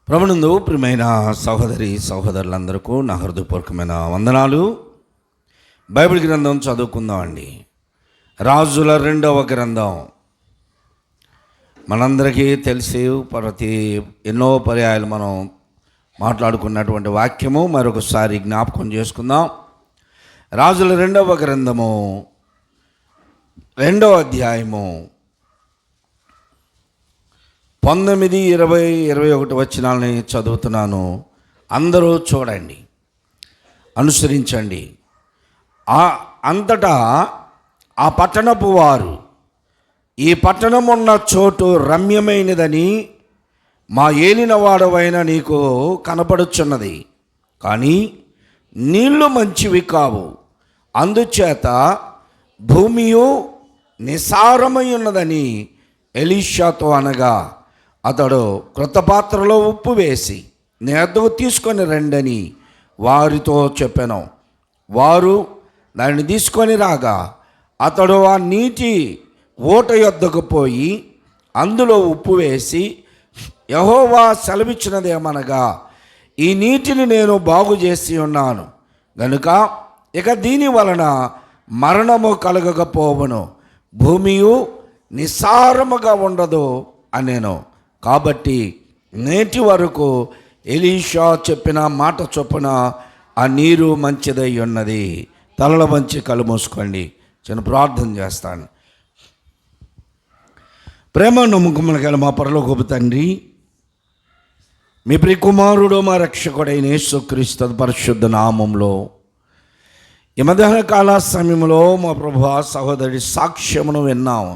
ప్రభునందు ప్రియమైన సహోదరి సహోదరులందరికీ నా హృదయపూర్వకమైన వందనాలు. బైబిల్ గ్రంథం చదువుకుందామండి. రాజుల 2వ గ్రంథం మనందరికీ తెలిసి ఎన్నో పర్యాయాలు మనం మాట్లాడుకున్నటువంటి వాక్యము మరొకసారి జ్ఞాపకం చేసుకుందాం. రాజుల 2వ గ్రంథము 2వ అధ్యాయము 19, 20, 21 వచనాలని చదువుతున్నాను. అందరూ చూడండి, అనుసరించండి. అంతటా ఆ పట్టణపు వారు, ఈ పట్టణం ఉన్న చోటు రమ్యమైనదని మా ఏలినవాడవైన నీకు కనపడుచున్నది, కానీ నీళ్లు మంచివి కావు, అందుచేత భూమియు నిసారమై ఉన్నదని ఎలీషాతో అనగా, అతడు క్రొత్త పాత్రలో ఉప్పు వేసి నీ వద్దకు తీసుకొని రండని వారితో చెప్పాను. వారు దాన్ని తీసుకొని రాగా అతడు ఆ నీటి ఊట యొద్దకు పోయి అందులో ఉప్పు వేసి, యెహోవా సెలవిచ్చినదేమనగా, ఈ నీటిని నేను బాగు చేసి ఉన్నాను గనుక ఇక దీని వలన మరణము కలగకపోవను, భూమియు నిసారముగా ఉండదు అనేను. కాబట్టి నేటి వరకు ఎలీషా చెప్పిన మాట చొప్పున ఆ నీరు మంచిదై ఉన్నది. తలల వంచి కళ్ళు మూసుకోండి, చిన్న ప్రార్థన చేస్తాను. ప్రేమ నమ్మకమున గల మా పరలోకపు తండ్రి, మీ ప్రియకుమారుడు మా రక్షకుడైన యేసుక్రీస్తు పరిశుద్ధ నామంలో ఈ మధ్యాహ్న కాల సమయంలో మా ప్రభువా సహోదరి సాక్ష్యమును విన్నాము.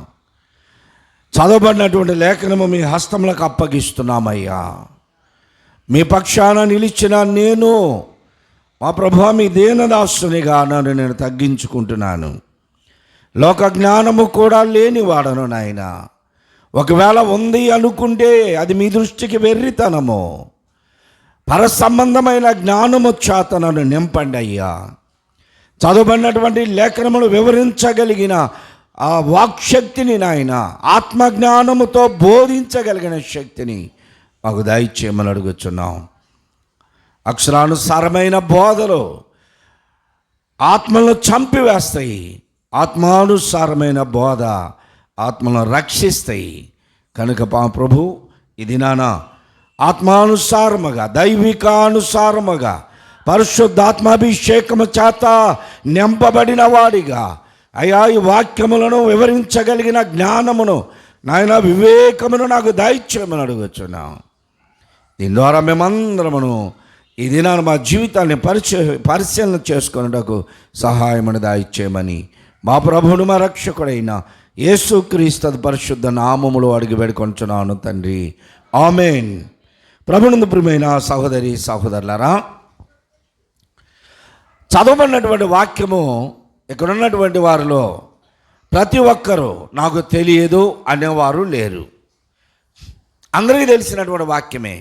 చదవబడినటువంటి లేఖనము మీ హస్తములకు అప్పగిస్తున్నామయ్యా. మీ పక్షాన నిలిచిన నేను మా ప్రభువా మీ దీనదాసునిగా నన్ను నేను తగ్గించుకుంటున్నాను. లోక జ్ఞానము కూడా లేనివాడను నాయన. ఒకవేళ ఉంది అనుకుంటే అది మీ దృష్టికి వెర్రితనము. పరసంబంధమైన జ్ఞానము చేత నన్ను నింపండి అయ్యా. చదవబడినటువంటి లేఖనమును వివరించగలిగిన ఆ వాక్శక్తిని నాయన, ఆత్మజ్ఞానముతో బోధించగలిగిన శక్తిని మాకు దయచేయమని అడుగుచున్నాం. అక్షరానుసారమైన బోధలు ఆత్మలను చంపివేస్తాయి, ఆత్మానుసారమైన బోధ ఆత్మలను రక్షిస్తాయి. కనుక ప్రభు ఇది నానా ఆత్మానుసారముగా, దైవికానుసారముగా, పరిశుద్ధాత్మాభిషేకము చేత నింపబడిన వాడిగా అయ్యా, ఈ వాక్యములను వివరించగలిగిన జ్ఞానమును నాయన, వివేకమును నాకు దయచేయమని అడుగుచున్నాం. దీని ద్వారా మేమందరమును ఈ దినాన్ని మా జీవితాన్ని పరిశీలన చేసుకున్నటకు సహాయమని దయచేయమని మా ప్రభువును మా రక్షకుడైన యేసుక్రీస్తు పరిశుద్ధ నామములో అడిగి వేడుకొంచున్నాను తండ్రి, ఆమేన్. ప్రభునందు ప్రియమైన సహోదరి సహోదరులారా, చదవబడినటువంటి వాక్యము ఇక్కడ ఉన్నటువంటి వారిలో ప్రతి ఒక్కరూ నాకు తెలియదు అనేవారు లేరు. అందరికీ తెలిసినటువంటి వాక్యమే.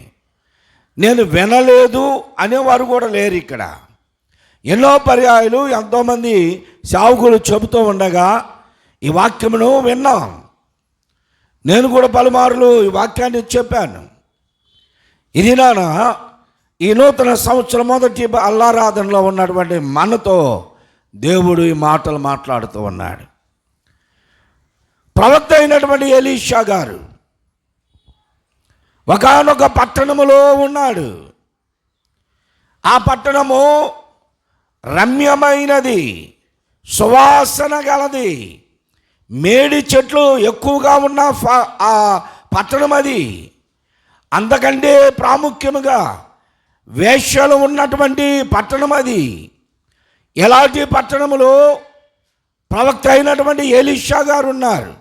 నేను వినలేదు అనేవారు కూడా లేరు. ఇక్కడ ఎన్నో పర్యాయాలు ఎంతోమంది సేవకులు చెబుతూ ఉండగా ఈ వాక్యమును విన్నాం. నేను కూడా పలుమార్లు ఈ వాక్యాన్ని చెప్పాను. ఇది నాన్న ఈ నూతన సంవత్సరం మొదటి అల్లారాధనలో ఉన్నటువంటి మనతో దేవుడు ఈ మాటలు మాట్లాడుతూ ఉన్నాడు. ప్రవక్త అయినటువంటి ఎలీషా గారు ఒకానొక పట్టణములో ఉన్నాడు. ఆ పట్టణము రమ్యమైనది, సువాసన గలది, మేడి చెట్లు ఎక్కువగా ఉన్న ఆ పట్టణం అది. అంతకంటే ప్రాముఖ్యముగా వేశ్యలు ఉన్నటువంటి పట్టణం అది. ఎలాంటి పట్టణములో ప్రవక్త అయినటువంటి ఎలీషా గారు ఉన్నారు.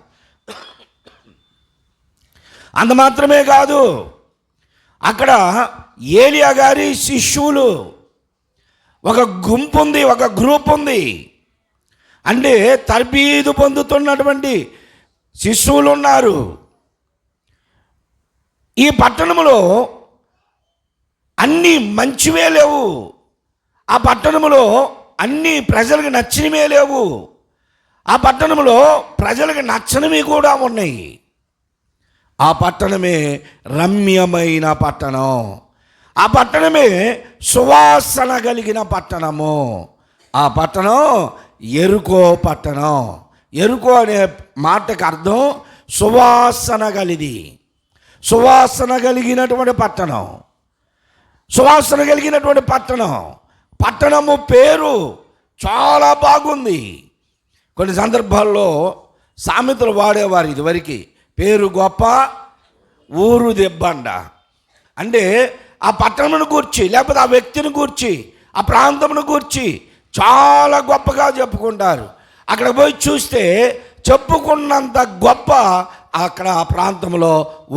అంత మాత్రమే కాదు, అక్కడ ఏలియా గారి శిష్యులు ఒక గుంపు ఉంది, ఒక గ్రూప్ ఉంది. అంటే తర్బీదు పొందుతున్నటువంటి శిష్యులు ఉన్నారు. ఈ పట్టణములో అన్నీ మంచివే లేవు. ఆ పట్టణములో అన్నీ ప్రజలకు నచ్చినవే లేవు. ఆ పట్టణంలో ప్రజలకు నచ్చనివి కూడా ఉన్నాయి. ఆ పట్టణమే రమ్యమైన పట్టణం, ఆ పట్టణమే సువాసన కలిగిన పట్టణము. ఆ పట్టణం యెరికో పట్టణం. యెరికో అనే మాటకు అర్థం సువాసన కలిగి, సువాసన కలిగినటువంటి పట్టణం, సువాసన కలిగినటువంటి పట్టణం. పట్టణము పేరు చాలా బాగుంది. కొన్ని సందర్భాల్లో సామెతలు వాడేవారు ఇదివరకు, పేరు గొప్ప ఊరు దెబ్బండ. అంటే ఆ పట్టణమును గూర్చి, లేకపోతే ఆ వ్యక్తిని గూర్చి, ఆ ప్రాంతమును గూర్చి చాలా గొప్పగా చెప్పుకుంటారు. అక్కడ పోయి చూస్తే చెప్పుకున్నంత గొప్ప అక్కడ ఆ ప్రాంతంలో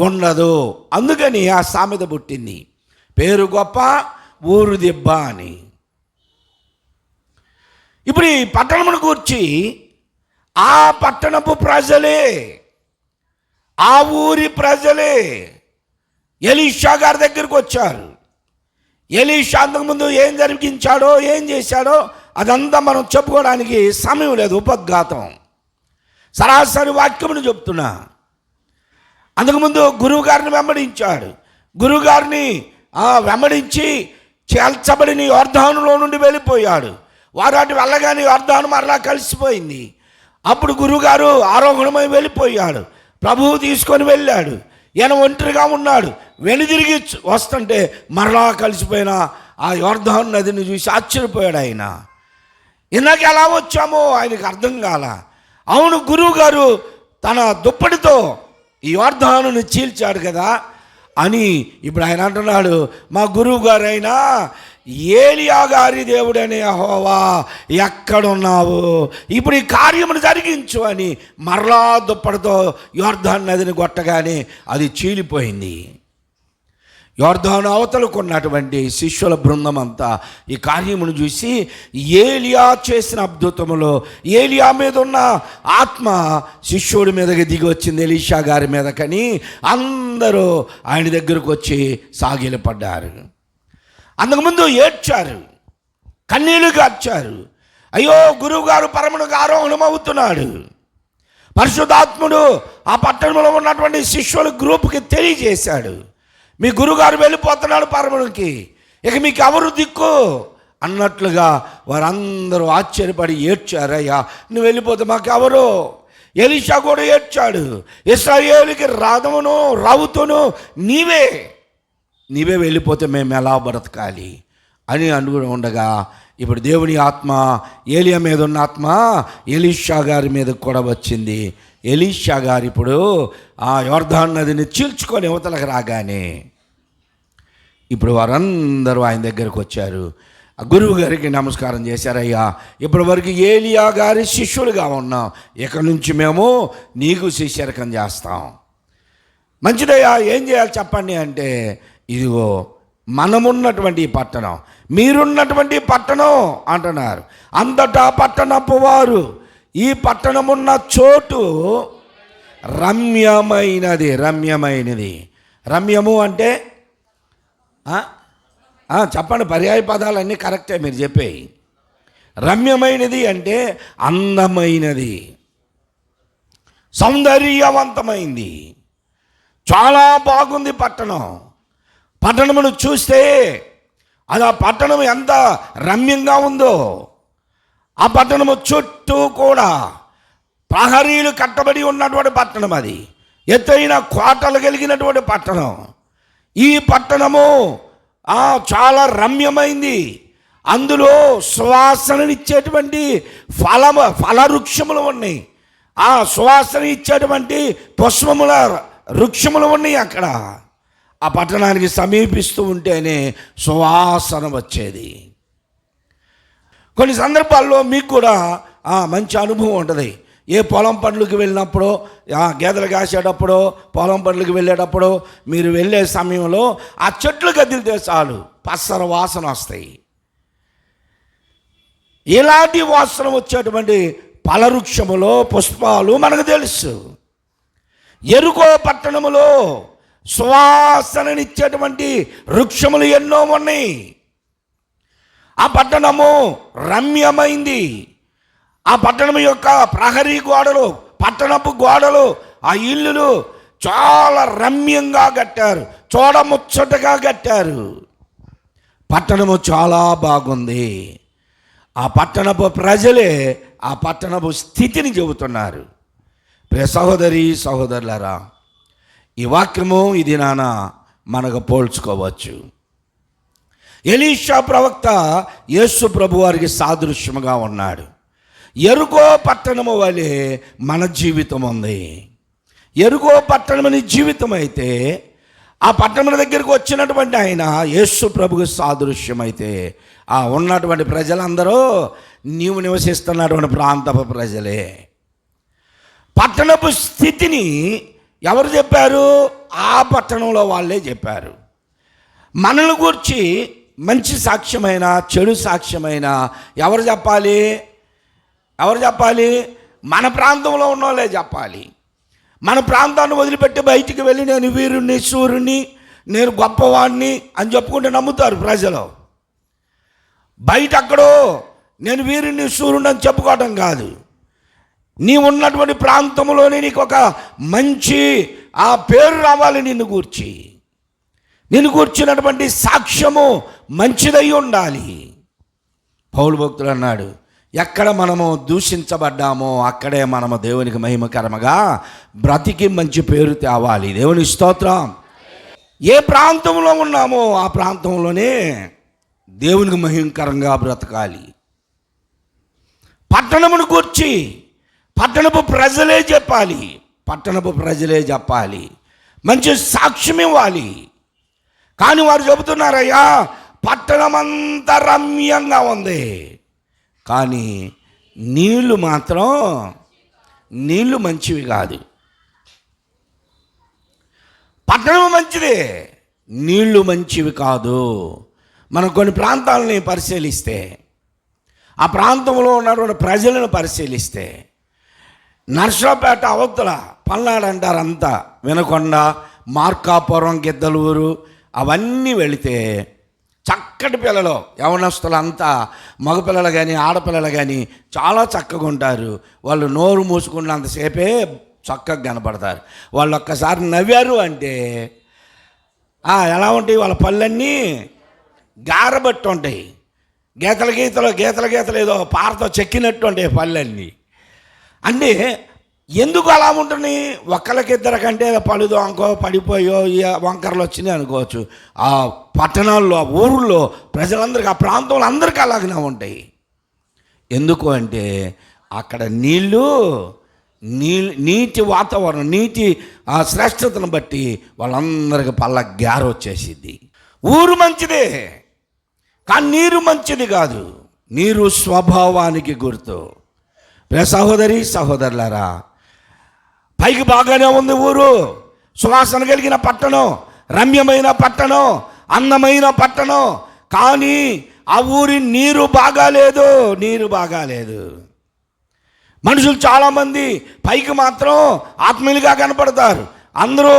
ఉండదు. అందుకని ఆ సామెత పుట్టింది, పేరు గొప్ప ఊరు దెబ్బ అని. ఇప్పుడు ఈ పట్టణమును గూర్చి ఆ పట్టణపు ప్రజలే, ఆ ఊరి ప్రజలే ఎలీషా గారి దగ్గరికి వచ్చారు. ఎలీషా అంతకుముందు ఏం జరిగించాడో, ఏం చేశాడో అదంతా మనం చెప్పుకోవడానికి సమయం లేదు, ఉపద్ఘాతం. సరాసరి వాక్యమును చెప్తున్నా. అంతకుముందు గురువు గారిని వెంబడించాడు. గురువుగారిని వెంబడించి చేల్చబడిన యోర్దానులో నుండి వెళ్ళిపోయాడు. వారు అటు వెళ్ళగానే యోర్దాను మరలా కలిసిపోయింది. అప్పుడు గురువుగారు ఆరోహణమై వెళ్ళిపోయాడు. ప్రభువు తీసుకొని వెళ్ళాడు. ఈయన ఒంటరిగా ఉన్నాడు. వెనుదిరిగి వస్తుంటే మరలా కలిసిపోయిన ఆ యోర్దాను నదిని చూసి ఆశ్చర్యపోయాడు ఆయన. ఇందాక ఎలా వచ్చామో ఆయనకు అర్థం కాల. అవును, గురువు గారు తన దుప్పటితో ఈ యోర్దానుని చీల్చాడు కదా అని ఇప్పుడు ఆయన అంటున్నాడు, మా గురువు గారైనా ఏలియా గారి దేవుడనే యెహోవా ఎక్కడున్నావు, ఇప్పుడు ఈ కార్యమును జరిగించు అని మరలా దుప్పటితో యోర్దాను నదిని కొట్టగానే అది చీలిపోయింది. యోర్దాను అవతలకు ఉన్నటువంటి శిష్యుల బృందం అంతా ఈ కార్యమును చూసి ఏలియా చేసిన అద్భుతములో ఏలియా మీద ఉన్న ఆత్మ శిష్యుడి మీదకి దిగి వచ్చింది, ఎలీషా గారి మీదకని అందరూ ఆయన దగ్గరకు వచ్చి సాగిలపడ్డారు. అంతకుముందు ఏడ్చారు, కన్నీళ్లు కార్చారు. అయ్యో, గురువుగారు పరమునకు ఆరోహణం అవుతున్నాడు. పరిశుద్ధాత్ముడు ఆ పట్టణంలో ఉన్నటువంటి శిష్యుల గ్రూప్కి తెలియజేశాడు, మీ గురువుగారు వెళ్ళిపోతున్నాడు పరమునికి, ఇక మీకు ఎవరు దిక్కు అన్నట్లుగా వారందరూ ఆశ్చర్యపడి ఏడ్చారు. అయ్యా, నువ్వు వెళ్ళిపోతే మాకెవరు? ఎలీషా కూడా ఏడ్చాడు, ఇశ్రాయేలుకి రథమును రావుతును నీవే వెళ్ళిపోతే మేము ఎలా బ్రతకాలి అని అనుకుని ఉండగా ఇప్పుడు దేవుని ఆత్మ ఏలియా మీద ఉన్న ఆత్మ ఎలీషా గారి మీద కూడా వచ్చింది. ఎలీషా గారు ఇప్పుడు ఆ యోర్దాను నదిని చీల్చుకొని యువతలకు రాగానే ఇప్పుడు వారందరూ ఆయన దగ్గరకు వచ్చారు. ఆ గురువు గారికి నమస్కారం చేశారు. అయ్యా, ఇప్పటి వరకు ఏలియా గారి శిష్యులుగా ఉన్నాం, ఇక నుంచి మేము నీకు శిష్యరకం చేస్తాం. మంచిదయ్యా, ఏం చేయాలి చెప్పండి అంటే, ఇదిగో మనమున్నటువంటి పట్టణం, మీరున్నటువంటి పట్టణం అంటున్నారు. అంతటా పట్టణపు వారు ఈ పట్టణమున్న చోటు రమ్యమైనది. రమ్యము అంటే చెప్పండి, పర్యాయ పదాలన్నీ కరెక్టే మీరు చెప్పేయి. రమ్యమైనది అంటే అందమైనది, సౌందర్యవంతమైంది, చాలా బాగుంది పట్టణమును చూస్తే అది ఆ పట్టణం ఎంత రమ్యంగా ఉందో. ఆ పట్టణము చుట్టూ కూడా ప్రహరీలు కట్టబడి ఉన్నటువంటి పట్టణం, అది ఎత్తైన కోటలు కలిగినటువంటి పట్టణం. ఈ పట్టణము చాలా రమ్యమైంది. అందులో సువాసననిచ్చేటువంటి ఫలవృక్షములు ఉన్నాయి, ఆ సువాసన ఇచ్చేటువంటి పుష్పముల వృక్షములు ఉన్నాయి అక్కడ. ఆ పట్టణానికి సమీపిస్తూ ఉంటేనే సువాసన వచ్చేది. కొన్ని సందర్భాల్లో మీకు కూడా మంచి అనుభవం ఉంటుంది. ఏ పొలం పనులకు వెళ్ళినప్పుడు, గేదెలు కాసేటప్పుడు, పొలం పనులకు వెళ్ళేటప్పుడు మీరు వెళ్ళే సమయంలో ఆ చెట్లు కదిలితే చాలు పసర వాసన వస్తాయి. ఇలాంటి వాసన వచ్చేటువంటి ఫలవృక్షములో పుష్పాలు మనకు తెలుసు. యెరికో పట్టణములో సువాసననిచ్చేటువంటి వృక్షములు ఎన్నో ఉన్నాయి. ఆ పట్టణము రమ్యమైంది. ఆ పట్టణం యొక్క ప్రహరీ గోడలు, పట్టణపు గోడలు, ఆ ఇల్లులు చాలా రమ్యంగా కట్టారు, చూడముచ్చటగా కట్టారు. పట్టణము చాలా బాగుంది. ఆ పట్టణపు ప్రజలే ఆ పట్టణపు స్థితిని చెబుతున్నారు. ప్రియ సహోదరి సహోదరులారా, ఈ వాక్యము ఇది నాన్న మనకు పోల్చుకోవచ్చు. ఎలీషా ప్రవక్త యేసు ప్రభు వారికి సాదృశ్యముగా ఉన్నాడు. యెరికో పట్టణము వలె మన జీవితం ఉంది. యెరికో పట్టణం నీ జీవితం అయితే, ఆ పట్టణం దగ్గరికి వచ్చినటువంటి ఆయన యేసు ప్రభుకు సాదృశ్యమైతే, ఆ ఉన్నటువంటి ప్రజలందరూ నీవు నివసిస్తున్నటువంటి ప్రాంతపు ప్రజలే. పట్టణపు స్థితిని ఎవరు చెప్పారు? ఆ పట్టణంలో వాళ్ళే చెప్పారు. మనల్ని గూర్చి మంచి సాక్ష్యమైన చెడు సాక్ష్యమైన ఎవరు చెప్పాలి? ఎవరు చెప్పాలి? మన ప్రాంతంలో ఉన్న వాళ్ళే చెప్పాలి. మన ప్రాంతాన్ని వదిలిపెట్టి బయటికి వెళ్ళి నేను వీరుణ్ణి, సూర్యుని, నేను గొప్పవాడిని అని చెప్పుకుంటే నమ్ముతారు ప్రజలు. బయట అక్కడో నేను వీరుణ్ణి, సూర్యుని అని చెప్పుకోవడం కాదు, నీ ఉన్నటువంటి ప్రాంతంలోనే నీకు ఒక మంచి ఆ పేరు రావాలి. నిన్ను కూర్చున్నటువంటి సాక్ష్యము మంచిదై ఉండాలి. పౌలు భక్తుడు అన్నాడు, ఎక్కడ మనము దూషించబడ్డామో అక్కడే మనము దేవునికి మహిమకరముగా బ్రతికి మంచి పేరు తేవాలి. దేవుని స్తోత్రం. ఏ ప్రాంతంలో ఉన్నామో ఆ ప్రాంతంలోనే దేవునికి మహిమకరంగా బ్రతకాలి. పట్టణమును గూర్చి పట్టణపు ప్రజలే చెప్పాలి, మంచి సాక్ష్యం ఇవ్వాలి. కానీ వారు చెబుతున్నారయ్యా పట్టణమంతా రమ్యంగా ఉంది, కానీ నీళ్లు మంచివి కాదు. పట్టణం మంచిదే, నీళ్లు మంచివి కాదు. మనం కొన్ని ప్రాంతాలని పరిశీలిస్తే, ఆ ప్రాంతంలో ఉన్నటువంటి ప్రజలను పరిశీలిస్తే, నర్సరావుపేట అవతల పల్నాడు అంటారు, అంతా వినకొండ, మార్కాపురం, గిద్దలూరు అవన్నీ వెళితే చక్కటి పిల్లలు, యవనస్తులు అంతా, మగపిల్లలు కానీ ఆడపిల్లలు కానీ చాలా చక్కగా ఉంటారు. వాళ్ళు నోరు మూసుకున్నంతసేపే చక్కగా కనపడతారు. వాళ్ళు ఒక్కసారి నవ్వారు అంటే ఎలా ఉంటాయి వాళ్ళ పళ్ళన్నీ గారబట్టి ఉంటాయి, గీతలు ఏదో పారతో చెక్కినట్టు ఉంటాయి పళ్ళన్నీ. అంటే ఎందుకు అలా ఉంటుంది? ఒక్కరికిద్దరికంటే పలుదోంకో పడిపోయో వంకరలు వచ్చినాయి అనుకోవచ్చు. ఆ పట్టణాల్లో, ఆ ఊళ్ళో ప్రజలందరికీ, ఆ ప్రాంతంలో అందరికీ అలాగనే ఉంటాయి. ఎందుకు అంటే అక్కడ నీటి వాతావరణం, నీటి ఆ శ్రేష్టతను బట్టి వాళ్ళందరికీ పళ్ళ గ్యార వచ్చేసిద్ది. ఊరు మంచిదే కానీ నీరు మంచిది కాదు. నీరు స్వభావానికి గుర్తు. సహోదరి సహోదరులారా, పైకి బాగానే ఉంది ఊరు, సువాసన కలిగిన పట్టణం, రమ్యమైన పట్టణం, అందమైన పట్టణం, కానీ ఆ ఊరి నీరు బాగాలేదు. మనుషులు చాలామంది పైకి మాత్రం ఆత్మీయులుగా కనపడతారు, అందరూ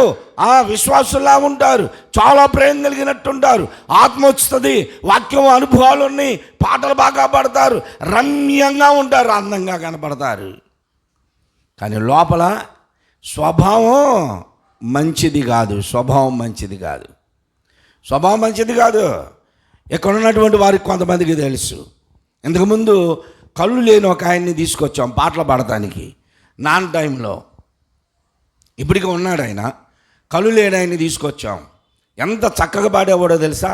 విశ్వాసుల్లా ఉంటారు, చాలా ప్రేమ కలిగినట్టుంటారు, ఆత్మ వస్తుంది, వాక్యం అనుభవాలు ఉన్నాయి, పాటలు బాగా పాడతారు, రమ్యంగా ఉంటారు, అందంగా కనపడతారు. కానీ లోపల స్వభావం మంచిది కాదు. ఇక్కడ ఉన్నటువంటి వారికి కొంతమందికి తెలుసు. ఇంతకుముందు కళ్ళు లేని ఒక ఆయన్ని తీసుకొచ్చాం పాటలు పాడటానికి నాన్న టైంలో. ఇప్పటికీ ఉన్నాడు ఆయన, కళ్ళు లేని ఆయన్ని తీసుకొచ్చాం. ఎంత చక్కగా పాడేవాడో తెలుసా?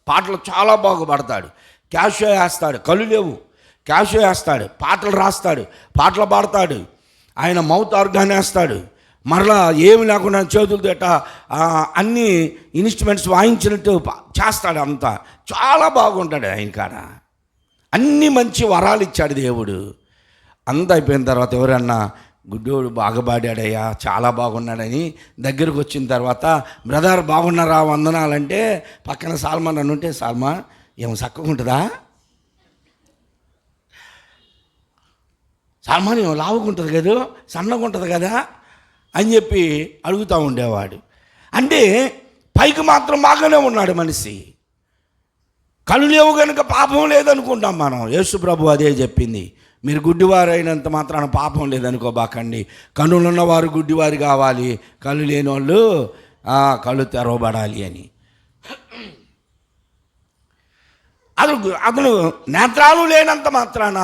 పాటలు చాలా బాగా పాడతాడు, క్యాషో వేస్తాడు, కళ్ళు లేవు క్యాషో వేస్తాడు, పాటలు రాస్తాడు, పాటలు పాడతాడు, ఆయన మౌత్ ఆర్గాన్ వేస్తాడు, మరలా ఏమి లేకుండా చేతులతో అన్ని ఇన్స్ట్రుమెంట్స్ వాయించినట్టు చేస్తాడు. అంతా చాలా బాగుంటాడు ఆయన కాడ. అన్ని మంచి వరాలు ఇచ్చాడు దేవుడు. అంత అయిపోయిన తర్వాత ఎవరన్నా గుడ్డోడు బాగా పాడాడయ్యా, చాలా బాగున్నాడని దగ్గరకు వచ్చిన తర్వాత, బ్రదర్ బాగున్నారా వందనాలంటే పక్కన సాల్మాన్ అని ఉంటే, సాల్మా ఏమో చక్కగా ఉంటుందా, సాల్మాన్ ఏమో లావుగా ఉంటుంది కదా, సన్నగా ఉంటుంది కదా అని చెప్పి అడుగుతూ ఉండేవాడు. అంటే పైకి మాత్రం బాగానే ఉన్నాడు మనిషి. కళ్ళు లేవు కనుక పాపం లేదనుకుంటాం మనం. యేసు ప్రభు అదే చెప్పింది, మీరు గుడ్డివారు అయినంత మాత్రాన పాపం లేదనుకోబాకండి. కన్నులున్న వారు గుడ్డివారు కావాలి, కళ్ళు లేని వాళ్ళు కళ్ళు తెరవబడాలి అని. అతను నేత్రాలు లేనంత మాత్రాన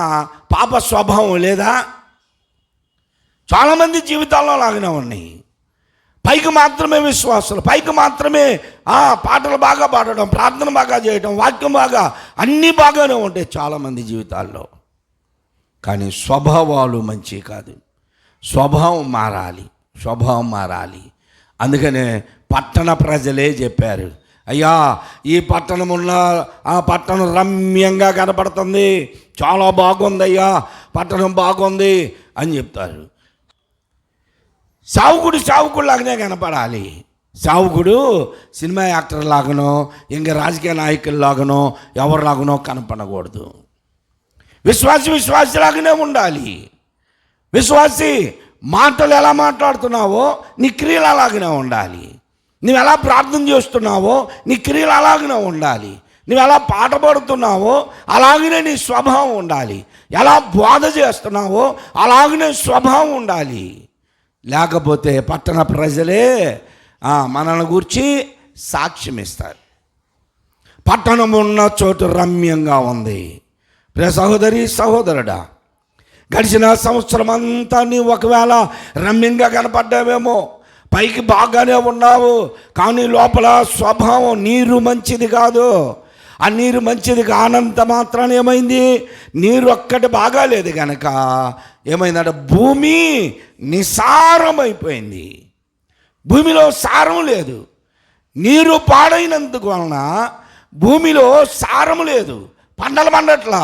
పాప స్వభావం లేదా? చాలామంది జీవితాల్లో లాగానే ఉన్నాయి. పైకి మాత్రమే విశ్వాసులు, పైకి మాత్రమే పాటలు బాగా పాడడం, ప్రార్థన బాగా చేయడం, వాక్యం బాగా, అన్నీ బాగానే ఉంటాయి చాలామంది జీవితాల్లో. కానీ స్వభావాలు మంచివి కాదు. స్వభావం మారాలి. అందుకనే పట్టణ ప్రజలే చెప్పారు, అయ్యా ఈ పట్టణం ఆ పట్టణం రమ్యంగా కనపడుతుంది, చాలా బాగుందయ్యా, పట్టణం బాగుంది అని చెప్తారు. సావుకుడు లాగానే కనపడాలి. సావుకుడు సినిమా యాక్టర్ లాగానో, ఇంకా రాజకీయ నాయకుల్లాగానో, ఎవరిలాగానో కనపడకూడదు. విశ్వాసి లాగానే ఉండాలి. విశ్వాసి మాటలు ఎలా మాట్లాడుతున్నావో నీ క్రియలు అలాగనే ఉండాలి. నువ్వు ఎలా ప్రార్థన చేస్తున్నావో నీ క్రియలు అలాగనే ఉండాలి. నువ్వు ఎలా పాట పాడుతున్నావో అలాగనే నీ స్వభావం ఉండాలి. ఎలా బోధ చేస్తున్నావో అలాగనే స్వభావం ఉండాలి. లేకపోతే పట్టణ ప్రజలే మనల్ని గురించి సాక్ష్యం ఇస్తారు. పట్టణం ఉన్న చోటు రమ్యంగా ఉంది. ప్రియ సహోదరి సహోదరుడా, గడిచిన సంవత్సరం అంతా నీవు ఒకవేళ రమ్యంగా కనపడ్డావేమో, పైకి బాగానే ఉన్నావు, కానీ లోపల స్వభావం నీరు మంచిది కాదు. ఆ నీరు మంచిది కానంత మాత్రాన ఏమైంది, నీరు ఒక్కటి బాగాలేదు కనుక ఏమైందంటే భూమి నిసారమైపోయింది. భూమిలో సారం లేదు. నీరు పాడైనందుకు వలన భూమిలో సారం లేదు, పంటలు పండట్లా.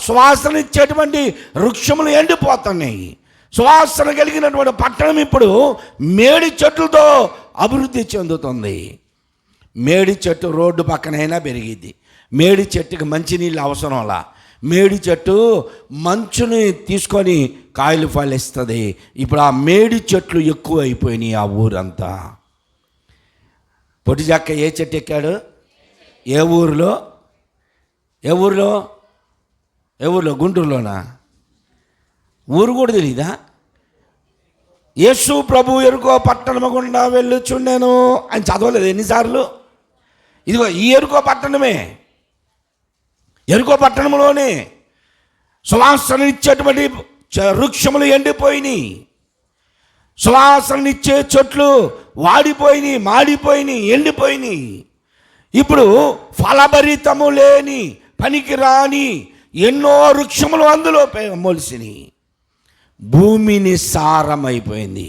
సువాసన ఇచ్చేటువంటి వృక్షములు ఎండిపోతున్నాయి. సువాసన కలిగినటువంటి పట్టణం ఇప్పుడు మేడి చెట్లతో అభివృద్ధి చెందుతుంది. మేడి చెట్టు రోడ్డు పక్కనైనా పెరిగిద్ది. మేడి చెట్టుకి మంచినీళ్ళు అవసరంలా. మేడి చెట్టు మంచుని తీసుకొని కాయలు ఫలిస్తుంది. ఇప్పుడు ఆ మేడి చెట్లు ఎక్కువ అయిపోయినాయి ఆ ఊరంతా. పొట్టిజక్క ఏ చెట్టు ఎక్కాడు? ఏ ఊరిలో? గుంటూరులోనా? ఊరు కూడా తెలీదా? యేసు ప్రభు ఎరుకో పట్టణము గుండా వెళ్ళుచుండెను అని చదవలేదు ఎన్నిసార్లు? ఇదిగో ఈ ఎరుకో పట్టణమే, ఎరుకో పట్టణంలోనే సువాసననిచ్చేటువంటి వృక్షములు ఎండిపోయినాయి. సువాసననిచ్చే చెట్లు వాడిపోయినాయి, మాడిపోయినాయి, ఎండిపోయినాయి. ఇప్పుడు ఫలభరితము లేని, పనికి రాని ఎన్నో వృక్షములు అందులో మొలిసినాయి. భూమిని సారమైపోయింది.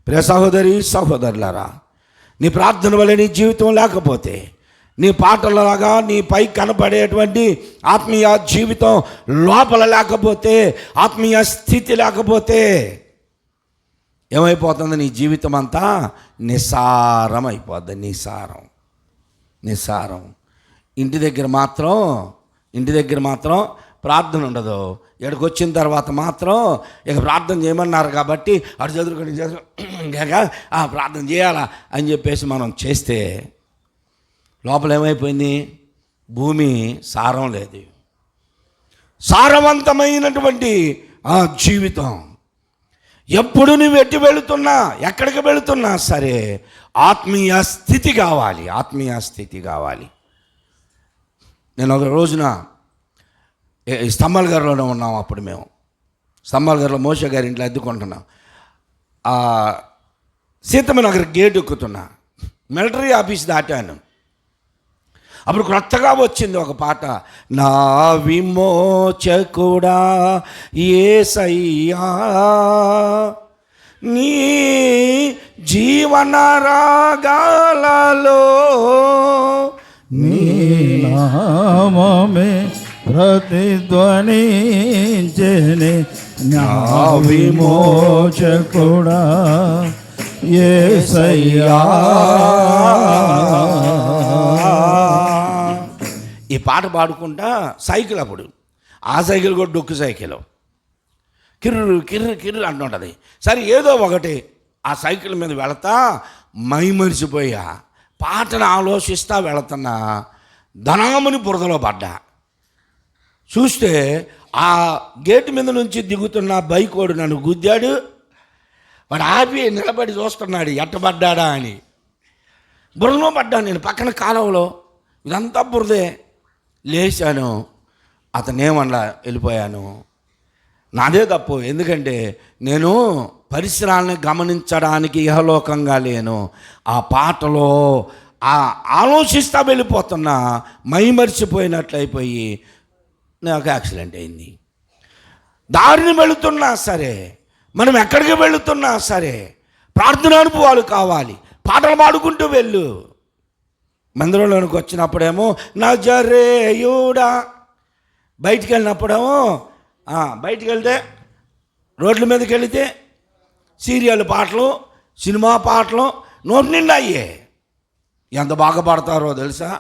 ప్రియ సహోదరి సహోదరులారా, నీ ప్రార్థన వల్ల నీ జీవితం లేకపోతే, నీ పాటలలాగా నీ పై కనపడేటువంటి ఆత్మీయ జీవితం లోపల లేకపోతే, ఆత్మీయ స్థితి లేకపోతే ఏమైపోతుంది? నీ జీవితం అంతా నిసారం అయిపోద్ది. నిసారం. ఇంటి దగ్గర మాత్రం ప్రార్థన ఉండదు. ఇక్కడికి వచ్చిన తర్వాత మాత్రం ఇక ప్రార్థన చేయమన్నారు కాబట్టి అటు చదువుకొని ప్రార్థన చేయాలా అని చెప్పేసి మనం చేస్తే లోపల ఏమైపోయింది? భూమి సారం లేదు. సారవంతమైనటువంటి ఆ జీవితం ఎప్పుడు నువ్వు ఎక్కడికి వెళుతున్నా సరే ఆత్మీయ స్థితి కావాలి. నేను ఒక రోజున స్తంభాలగారిలోనే ఉన్నాం. అప్పుడు మేము స్తంభాలగారిలో మోషే గారి ఇంట్లో అద్దెకుంటున్నాం. సీతమ్మ నగర్ గేట్ ఎక్కుతున్నా, మిలిటరీ ఆఫీస్ దాటాను. అప్పుడు క్రొత్తగా వచ్చింది ఒక పాట, నా విమోచకుడా యేసయ్యా నీ జీవన రాగాలలో నీ నామమే ప్రతిధ్వనించెని నా విమోచకుడా యేసయ్యా. ఈ పాట పాడుకుంటా సైకిల్, అప్పుడు ఆ సైకిల్ కూడా డొక్కు సైకిల్, కిర్రు కిర్రు కిర్రు అంటుంటుంది. సరే ఏదో ఒకటి ఆ సైకిల్ మీద వెళతా మైమరిచిపోయా, పాటను ఆలోచిస్తా వెళుతున్నా, ధనాముని బురదలో పడ్డా. చూస్తే ఆ గేటు మీద నుంచి దిగుతున్న బైకోడు నన్ను గుద్దాడు. వాడు ఆపి నిలబడి చూస్తున్నాడు ఎట్టబడ్డా అని. బురదలో పడ్డాను నేను, పక్కన కాలువలో. ఇదంతా బురదే. లేచాను, అతనేమన్నా వెళ్ళిపోయాను. నాదే తప్పు, ఎందుకంటే నేను పరిసరాలను గమనించడానికి ఇహలోకంగా లేను. ఆ పాటలో ఆలోచిస్తా వెళ్ళిపోతున్నా, మైమరిచిపోయినట్లయిపోయి నాకు యాక్సిడెంట్ అయింది. దారిని వెళుతున్నా సరే, మనం ఎక్కడికి వెళుతున్నా సరే ప్రార్థన అనుభవాలు కావాలి. పాటలు పాడుకుంటూ వెళ్ళు. మందిరంలోనికి వచ్చినప్పుడేమో నజరేయుడా, బయటికి వెళ్ళినప్పుడేమో బయటికి వెళ్తే రోడ్ల మీదకి వెళితే సీరియల్ పాటలు, సినిమా పాటలు నోటి నిండా అయ్యే. ఎంత బాగా పాడతారో తెలుసా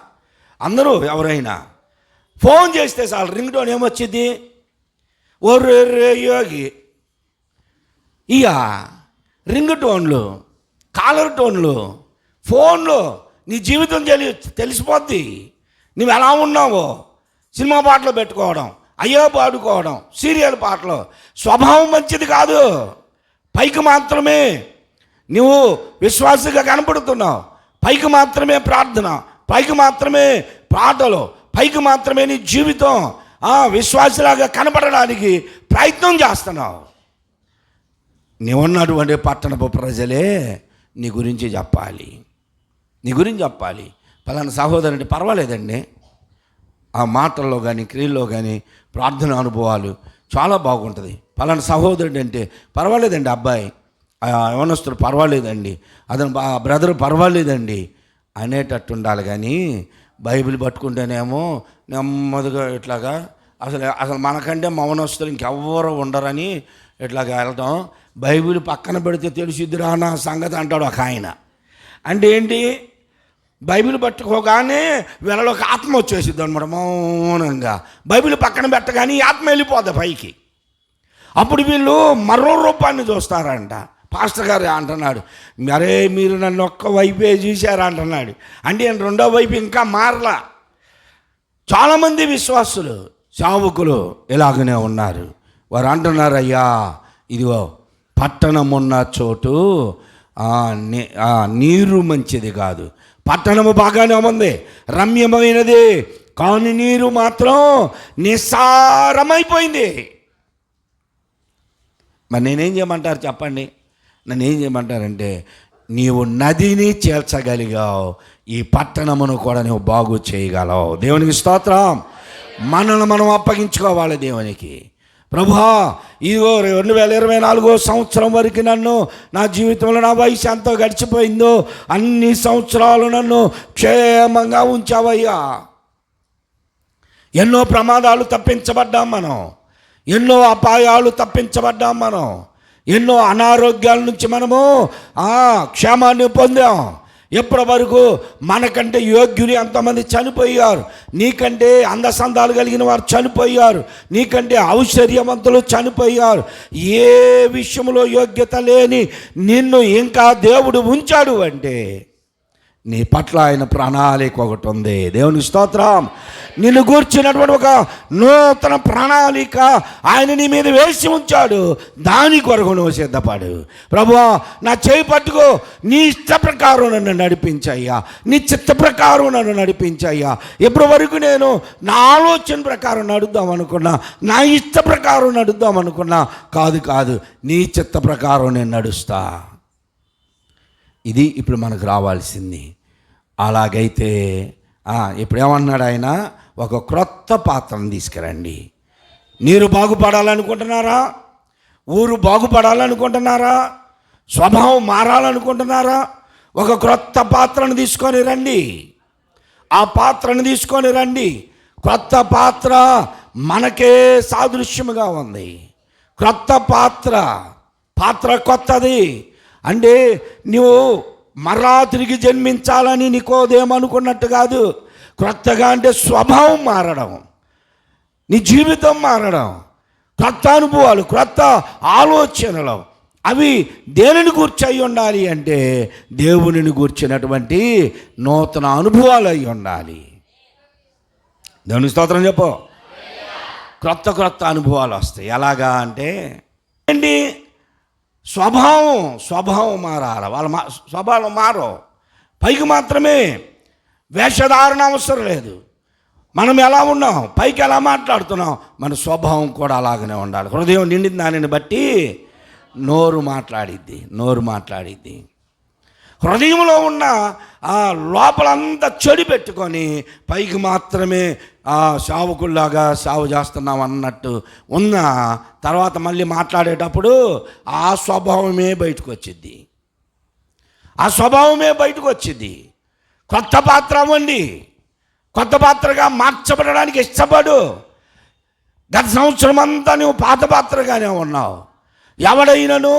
అందరూ. ఎవరైనా ఫోన్ చేస్తే చాలు రింగ్ టోన్ ఏమొచ్చింది, ఓ రే యోగి. ఇక రింగ్ టోన్లు, కాలర్ టోన్లు, ఫోన్లో నీ జీవితం తెలిసిపోద్ది. నువ్వు ఎలా ఉన్నావో. సినిమా పాటలు పెట్టుకోవడం, అయ్యో పాడుకోవడం, సీరియల్ పాటలు. స్వభావం మంచిది కాదు. పైకి మాత్రమే నువ్వు విశ్వాసంగా కనపడుతున్నావు, పైకి మాత్రమే ప్రార్థన, పైకి మాత్రమే పాటలు, పైకి మాత్రమే నీ జీవితం విశ్వాసలాగా కనపడడానికి ప్రయత్నం చేస్తున్నావు. నీవున్నటువంటి పట్టణపు ప్రజలే నీ గురించి చెప్పాలి, నీ గురించి చెప్పాలి. పలానా సహోదరుడి పర్వాలేదండి, ఆ మాటల్లో కానీ క్రియల్లో కానీ ప్రార్థన అనుభవాలు చాలా బాగుంటుంది. పలానా సహోదరుడు అంటే పర్వాలేదండి, అబ్బాయి యవనస్తుడు పర్వాలేదండి, అతను బ్రదర్ పర్వాలేదండి అనేటట్టు ఉండాలి. కానీ బైబిల్ పట్టుకుంటేనేమో నెమ్మదిగా ఇట్లాగా అసలు మనకంటే మౌనస్తులు ఇంకెవ్వరు ఉండరని ఇట్లాగా వెళ్ళటం. బైబిల్ పక్కన పెడితే తెలిసిద్దిరా నా సంగతి అంటాడు ఒక ఆయన. అంటే ఏంటి, బైబిల్ పట్టుకోగానే వీళ్ళలోకి ఆత్మ వచ్చేసిద్ది అనమాట. మౌనంగా బైబిల్ పక్కన పెట్టగానే ఆత్మ వెళ్ళిపోద్ది పైకి. అప్పుడు వీళ్ళు మరో రూపాన్ని చూస్తారంట. పాస్టర్ గారు అంటున్నాడు, మరే మీరు నన్ను ఒక్క వైపే చూశారా అంటున్నాడు. అంటే రెండో వైపు ఇంకా మారలా. చాలామంది విశ్వాసులు, సేవకులు ఇలాగనే ఉన్నారు. వారు అంటున్నారు, అయ్యా ఇదిగో పట్టణం ఉన్న చోటు నీరు మంచిది కాదు. పట్టణము బాగానే ఉంది, రమ్యమైనది, కానీ నీరు మాత్రం నిస్సారమైపోయింది. మరి నేనేం చేయమంటారు చెప్పండి? నన్ను ఏం చేయమంటారంటే, నీవు నదిని చేర్చగలిగావు, ఈ పట్టణమును కూడా నువ్వు బాగు చేయగలవు. దేవునికి స్తోత్రం. మనల్ని మనం అప్పగించుకోవాలి దేవునికి. ప్రభువా, ఇదిగో 2024 సంవత్సరం వరకు నన్ను, నా జీవితంలో నా వయసు ఎంతో గడిచిపోయిందో అన్ని సంవత్సరాలు నన్ను క్షేమంగా ఉంచావయ్యా. ఎన్నో ప్రమాదాలు తప్పించబడ్డాం మనం, ఎన్నో అపాయాలు తప్పించబడ్డాం మనం, ఎన్నో అనారోగ్యాల నుంచి మనము క్షేమాన్ని పొందాం. ఎప్పటి వరకు మనకంటే యోగ్యులు ఎంతమంది చనిపోయారు, నీకంటే అందసందాలు కలిగిన వారు చనిపోయారు, నీకంటే ఔశ్వర్యవంతులు చనిపోయారు. ఏ విషయంలో యోగ్యత లేని నిన్ను ఇంకా దేవుడు ఉంచాడు అంటే నీ పట్ల ఆయన ప్రణాళిక ఒకటి ఉంది. దేవుని స్తోత్రం. నిన్ను గూర్చినటువంటి ఒక నూతన ప్రణాళిక ఆయన నీ మీద వేసి ఉంచాడు. దాని కొరకు నువ్వు సిద్ధపడు. ప్రభువా, నా చేయి పట్టుకో, నీ ఇష్ట ప్రకారం నన్ను నడిపించయ్యా, నీ చిత్త ప్రకారం నన్ను నడిపించయ్యా. ఎప్పటి వరకు నేను నా ఆలోచన ప్రకారం నడుద్దాం అనుకున్నా, నా ఇష్ట ప్రకారం నడుద్దాం అనుకున్నా, కాదు, నీ చిత్త ప్రకారం నేను నడుస్తా. ఇది ఇప్పుడు మనకు రావాల్సింది. అలాగైతే ఇప్పుడు ఏమన్నాడు ఆయన, ఒక క్రొత్త పాత్రను తీసుకురండి. మీరు బాగుపడాలనుకుంటున్నారా? ఊరు బాగుపడాలనుకుంటున్నారా? స్వభావం మారాలనుకుంటున్నారా? ఒక క్రొత్త పాత్రను తీసుకొని రండి. ఆ పాత్రను తీసుకొని రండి. క్రొత్త పాత్ర మనకే సాదృశ్యముగా ఉంది. క్రొత్త పాత్ర కొత్తది. అంటే నువ్వు మరలా తిరిగి జన్మించాలని నికోదేమనుకున్నట్టు కాదు. క్రొత్తగా అంటే స్వభావం మారడం, నీ జీవితం మారడం, క్రొత్త అనుభవాలు, క్రొత్త ఆలోచనలు. అవి దేనిని గూర్చి అయి ఉండాలి అంటే దేవునిని గూర్చినటువంటి నూతన అనుభవాలు అయి ఉండాలి. దేవుని స్తోత్రం చెప్పు. క్రొత్త క్రొత్త అనుభవాలు వస్తాయి. ఎలాగా అంటే ఏంటి, స్వభావం మారాలి. వాళ్ళ స్వభావం మారో, పైకి మాత్రమే వేషధారణ అవసరం లేదు. మనం ఎలా ఉన్నాం, పైకి ఎలా మాట్లాడుతున్నాం, మన స్వభావం కూడా అలాగనే ఉండాలి. హృదయం నిండిన దానిని బట్టి నోరు మాట్లాడిద్ది. హృదయంలో ఉన్న ఆ లోపలంతా చెడు పెట్టుకొని పైకి మాత్రమే సేవకుల్లాగా సేవ చేస్తున్నాం అన్నట్టు ఉన్న తర్వాత మళ్ళీ మాట్లాడేటప్పుడు ఆ స్వభావమే బయటకు వచ్చింది. కొత్త పాత్ర అవ్వండి, కొత్త పాత్రగా మార్చబడడానికి ఇష్టపడు. గత సంవత్సరం అంతా నువ్వు పాత పాత్రగానే ఉన్నావు. ఎవడైనను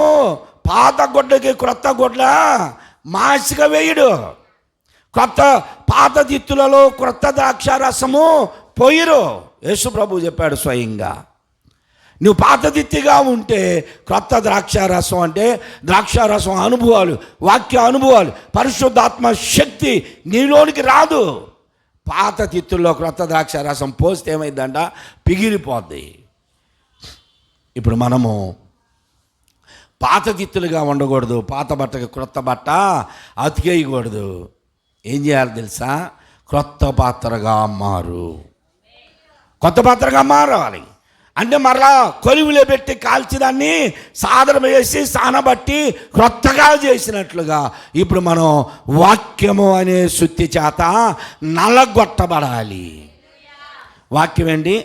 పాత గుడ్డకి క్రొత్త గుడ్డ మాసిగా వేయడు. పాత దిత్తులలో క్రొత్త ద్రాక్ష రసము పోయిరు. యేసు ప్రభు చెప్పాడు స్వయంగా. నువ్వు పాత దిత్తిగా ఉంటే క్రొత్త ద్రాక్షారసం అంటే ద్రాక్షారసం అనుభవాలు, వాక్య అనుభవాలు, పరిశుద్ధాత్మ శక్తి నీలోనికి రాదు. పాత తిత్తుల్లో క్రొత్త ద్రాక్షారసం పోస్తే ఏమైందంట, పిగిలిపోద్ది. ఇప్పుడు మనము పాత తిత్తులుగా ఉండకూడదు. పాత బట్టకి క్రొత్త బట్ట అతికేయకూడదు. ఏం చేయాలి తెలుసా, క్రొత్త పాత్రగా మారాలి. అంటే మరలా కొలువులో పెట్టి కాల్చిదాన్ని సాధన వేసి సానబట్టి క్రొత్తగా చేసినట్లుగా ఇప్పుడు మనం వాక్యము అనే శుద్ధి చేత నలగొట్టబడాలి. వాక్యం ఏంటి,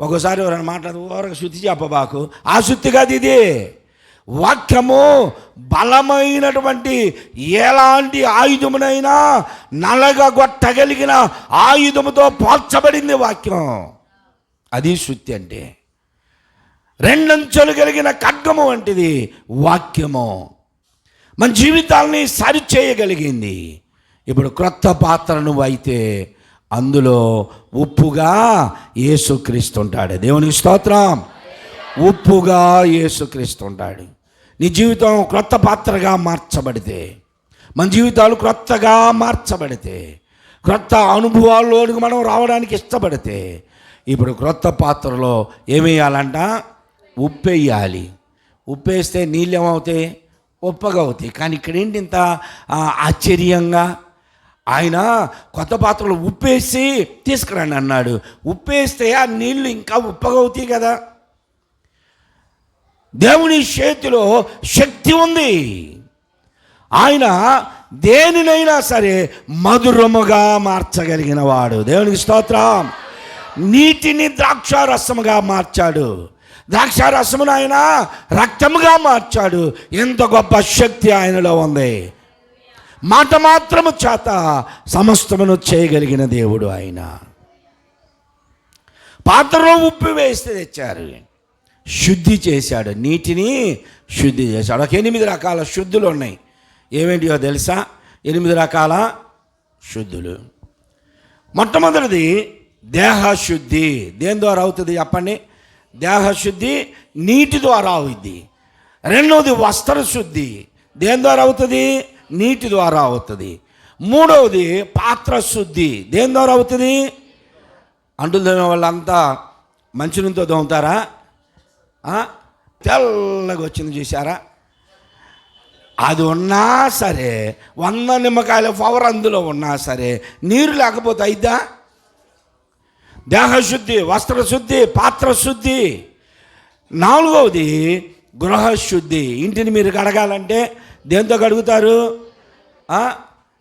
ఒకసారి ఎవరైనా మాట్లాడు ఊరక శుద్ధి చెప్పబాకు, ఆ శుద్ధి కాదు ఇది. వాక్యము బలమైనటువంటి ఎలాంటి ఆయుధమునైనా నలగొట్టగలిగిన ఆయుధముతో పోల్చబడింది వాక్యం. అది శుద్ధి అంటే. రెండంచులు కలిగిన ఖడ్గము వంటిది వాక్యము. మన జీవితాల్ని సరిచేయగలిగింది. ఇప్పుడు క్రొత్త పాత్ర నువ్వు అయితే అందులో ఉప్పుగా యేసుక్రీస్తు ఉంటాడు. దేవునికి స్తోత్రం. ఉప్పుగా యేసుక్రీస్తు ఉంటాడు. నీ జీవితం క్రొత్త పాత్రగా మార్చబడితే, మన జీవితాలు క్రొత్తగా మార్చబడితే, క్రొత్త అనుభవాల్లోనికి మనం రావడానికి ఇష్టపడితే, ఇప్పుడు క్రొత్త పాత్రలో ఏమేయాలంట, ఉప్పేయాలి. ఉప్పేస్తే నీళ్ళు ఏమవుతాయి, ఉప్పగా అవుతాయి. కానీ ఇక్కడ ఏంటి ఇంత ఆశ్చర్యంగా, ఆయన కొత్త పాత్రలో ఉప్పేసి తీసుకురండి అన్నాడు. ఉప్పేస్తే ఆ నీళ్లు ఇంకా ఉప్పగా అవుతాయి కదా. దేవుని చేతిలో శక్తి ఉంది. ఆయన దేనినైనా సరే మధురముగా మార్చగలిగిన వాడు. దేవునికి స్తోత్రం. నీటిని ద్రాక్షారసముగా మార్చాడు. ద్రాక్షారసమును ఆయన రక్తముగా మార్చాడు. ఎంత గొప్ప శక్తి ఆయనలో ఉంది. మాట మాత్రము చేత సమస్తమును చేయగలిగిన దేవుడు ఆయన. పాత్రలో ఉప్పు వేస్తే తెచ్చారు, శుద్ధి చేశాడు, నీటిని శుద్ధి చేశాడు. ఒక 8 రకాల శుద్ధులు ఉన్నాయి. ఏమేంటియో తెలుసా? 8 రకాల శుద్ధులు. మొట్టమొదటిది దేహశుద్ధి. దేని ద్వారా అవుతుంది చెప్పండి? దేహశుద్ధి నీటి ద్వారా అవుతుంది. రెండవది వస్త్రశుద్ధి. దేని ద్వారా అవుతుంది? నీటి ద్వారా అవుతుంది. మూడవది పాత్రశుద్ధి. దేని ద్వారా అవుతుంది? అంటులు తోమే వాళ్ళంతా మంచినీళ్ళతో తోముతారా? తెల్లగా వచ్చింది చూసారా? అది ఉన్నా సరే, 100 నిమ్మకాయల పవర్ అందులో ఉన్నా సరే నీరు లేకపోతే అయిద్దా? దేహశుద్ధి, వస్త్రశుద్ధి, పాత్రశుద్ధి. నాలుగవది గృహశుద్ధి. ఇంటిని మీరు కడగాలంటే దేంతో కడుగుతారు?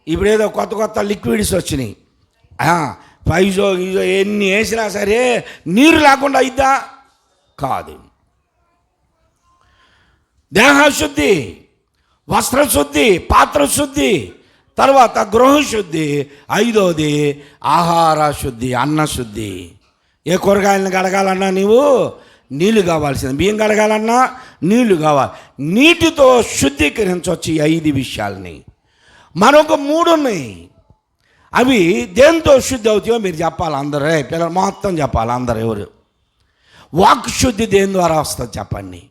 ఇప్పుడేదో కొత్త కొత్త లిక్విడ్స్ వచ్చినాయి. పైజో గీజో ఎన్ని వేసినా సరే నీరు లేకుండా అయిద్దా? కాదు. దేహశుద్ధి, వస్త్రశుద్ధి, పాత్రశుద్ధి, తర్వాత గృహశుద్ధి. ఐదవది ఆహార శుద్ధి, అన్నశుద్ధి. ఏ కూరగాయలను కడగాలన్నా నీవు నీళ్లు కావాల్సింది. బియ్యం కడగాలన్నా నీళ్లు కావాలి. నీటితో శుద్ధీకరించవచ్చు ఈ 5 విషయాలని. మరొక 3 ఉన్నాయి. అవి దేంతో శుద్ధి అవుతాయో మీరు చెప్పాలి అందరూ. పిల్లలు మొత్తం చెప్పాలి అందరు. ఎవరు? వాక్ శుద్ధి దేని ద్వారా వస్తుంది చెప్పండి?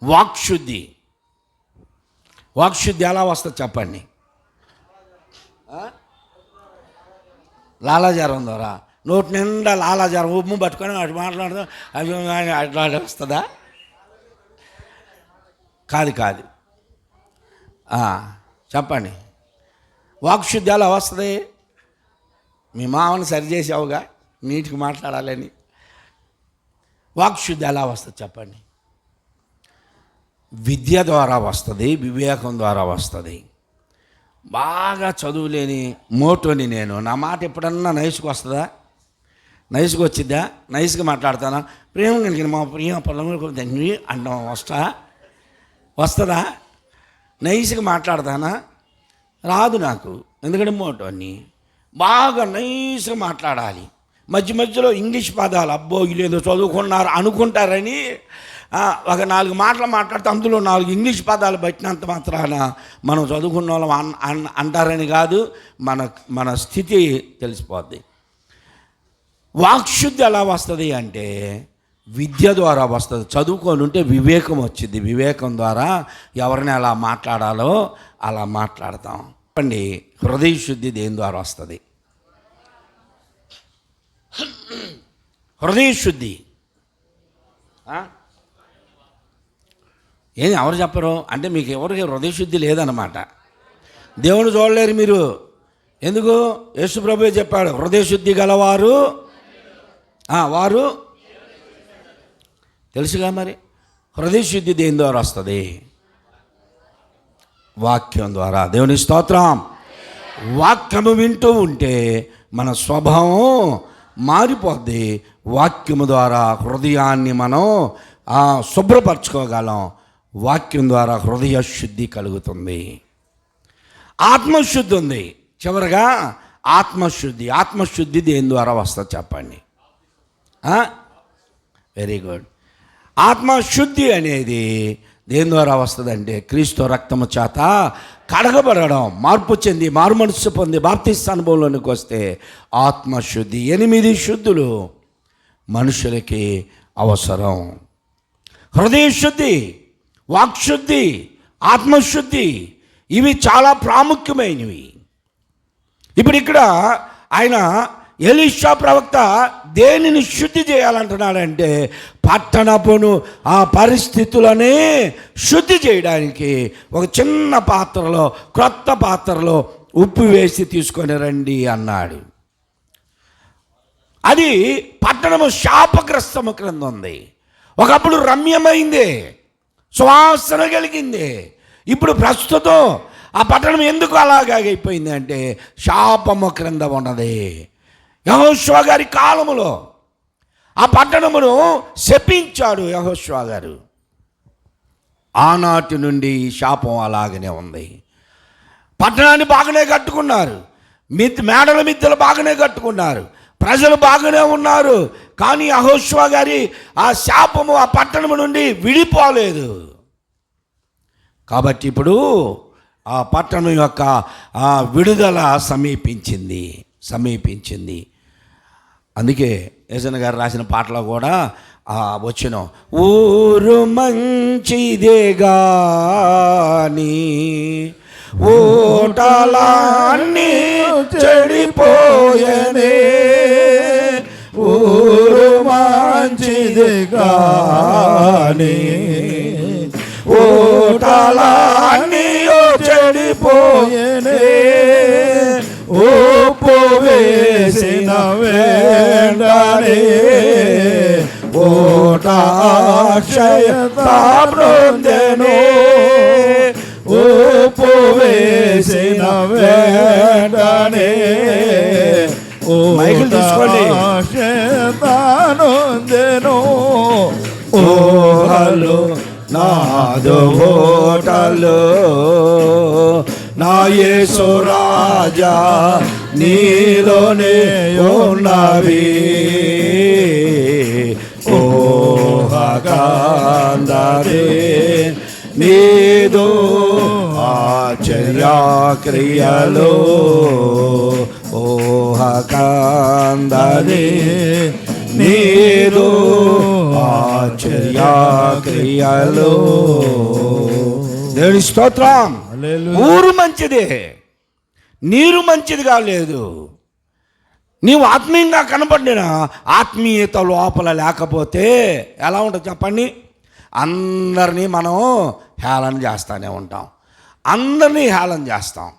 వాక్శుద్ధి. వాక్శుద్ధి ఎలా వస్తుంది చెప్పండి? లాలాజారం ద్వారా. నోటి నిండా లాలాజారం ఉమ్ము పట్టుకొని అటు మాట్లాడదాం అది అట్లా వస్తుందా? కాదు. చెప్పండి, వాక్శుద్ధి ఎలా వస్తుంది? మీ మామని సరిచేసావుగా నీటికి మాట్లాడాలని. వాక్శుద్ధి ఎలా వస్తుంది చెప్పండి? విద్య ద్వారా వస్తుంది, వివేకం ద్వారా వస్తుంది. బాగా చదువులేని మోటోని నేను, నా మాట ఎప్పుడన్నా నైస్కి వస్తుందా? నైస్కి వచ్చిద్దా? నైస్గా మాట్లాడతానా? ప్రేమ కలిగిన మా ప్రియ పొలంలో తండ్రి అంటాం వస్తుందా? నైస్గా మాట్లాడతానా? రాదు నాకు, ఎందుకంటే మోటోని. బాగా నైస్గా మాట్లాడాలి. మధ్యలో ఇంగ్లీష్ పదాలు, అబ్బో వీళ్ళేదో చదువుకున్నారు అనుకుంటారని ఒక 4 మాటలు మాట్లాడితే అందులో 4 ఇంగ్లీష్ పదాలు బట్టినంత మాత్రాన మనం చదువుకున్న వాళ్ళం అంటారని కాదు, మన స్థితి తెలిసిపోద్ది. వాక్శుద్ధి ఎలా వస్తుంది అంటే విద్య ద్వారా వస్తుంది. చదువుకొని ఉంటే వివేకం వచ్చింది. వివేకం ద్వారా ఎవరిని ఎలా మాట్లాడాలో అలా మాట్లాడతాం. చెప్పండి, హృదయ శుద్ధి దేని ద్వారా వస్తుంది? హృదయ శుద్ధి ఏం ఎవరు చెప్పరు అంటే మీకు ఎవరికి హృదయ శుద్ధి లేదన్నమాట. దేవుని చూడలేరు మీరు. ఎందుకు? యేసు ప్రభువే చెప్పాడు, హృదయ శుద్ధి గలవారు వారు తెలుసుగా. మరి హృదయ శుద్ధి దేని ద్వారా వస్తుంది? వాక్యం ద్వారా. దేవుని స్తోత్రం. వాక్యము వింటూ ఉంటే మన స్వభావం మారిపోద్ది. వాక్యము ద్వారా హృదయాన్ని మనం శుభ్రపరచుకోగలం. వాక్యం ద్వారా హృదయ శుద్ధి కలుగుతుంది. ఆత్మశుద్ధి ఉంది. చివరగా ఆత్మశుద్ధి దేని ద్వారా వస్తుంది చెప్పండి? Very good. ఆత్మశుద్ధి అనేది దేని ద్వారా వస్తుందంటే క్రీస్తు రక్తము చేత కడగబడడం, మార్పు చెంది మారు మనస్సు పొంది బాప్తిస్మ అనుభవంలోనికి వస్తే ఆత్మశుద్ధి. 8 శుద్ధులు మనుషులకి అవసరం. హృదయ శుద్ధి, వాక్శుద్ధి, ఆత్మశుద్ధి ఇవి చాలా ప్రాముఖ్యమైనవి. ఇప్పుడు ఇక్కడ ఆయన ఎలీషా ప్రవక్త దేనిని శుద్ధి చేయాలంటున్నాడంటే పట్టణపును ఆ పరిస్థితులనే శుద్ధి చేయడానికి ఒక చిన్న పాత్రలో, క్రొత్త పాత్రలో ఉప్పు వేసి తీసుకొని రండి అన్నాడు. అది పట్టణము శాపగ్రస్తము క్రింద ఉంది. ఒకప్పుడు రమ్యమైంది, సువాసన కలిగింది. ఇప్పుడు ప్రస్తుతం ఆ పట్టణం ఎందుకు అలాగైపోయింది అంటే శాపము క్రింద ఉన్నది. యెహోషువ గారి కాలములో ఆ పట్టణమును శపించాడు యెహోషువ గారు. ఆనాటి నుండి ఈ శాపం అలాగనే ఉంది. పట్టణాన్ని బాగానే కట్టుకున్నారు, మేడల మిద్దెలు బాగానే కట్టుకున్నారు, ప్రజలు బాగానే ఉన్నారు. కానీ యెహోషువ గారి ఆ శాపము ఆ పట్టణము నుండి విడిపోలేదు. కాబట్టి ఇప్పుడు ఆ పట్టణం యొక్క ఆ విడుదల సమీపించింది. అందుకే యేసయ్య గారు రాసిన పాటలో కూడా వచ్చిన ఊరు మంచిదే గాని ఓటలాన్ని చెడిపోయనే, ఊరు మంచిది గాని ఓటలాన్ని చెడిపోయనే, ఉప్పు వేసిన వేండనే ఓటాక్షయత బృందెను, ఉప్పు వేసిన వేండనే ఓటాక్షయతనుందెను. ఓహలు నాదు ఓటలు నా యేసు రాజా నీలోనే ఉన్నవి, ఓహకాందరే నీదు ఆశ్చర్యక్రియలు, ఓహకాందరే నీదు ఆశ్చర్యక్రియలు. దేవుని స్తోత్రం. ఊరు మంచిదే, నీరు మంచిది కాలేదు. నీవు ఆత్మీయంగా కనపడిన ఆత్మీయత లోపల లేకపోతే ఎలా ఉంటుంది చెప్పండి? అందరినీ మనం హేళన చేస్తూనే ఉంటాం, అందరినీ హేళన చేస్తాం,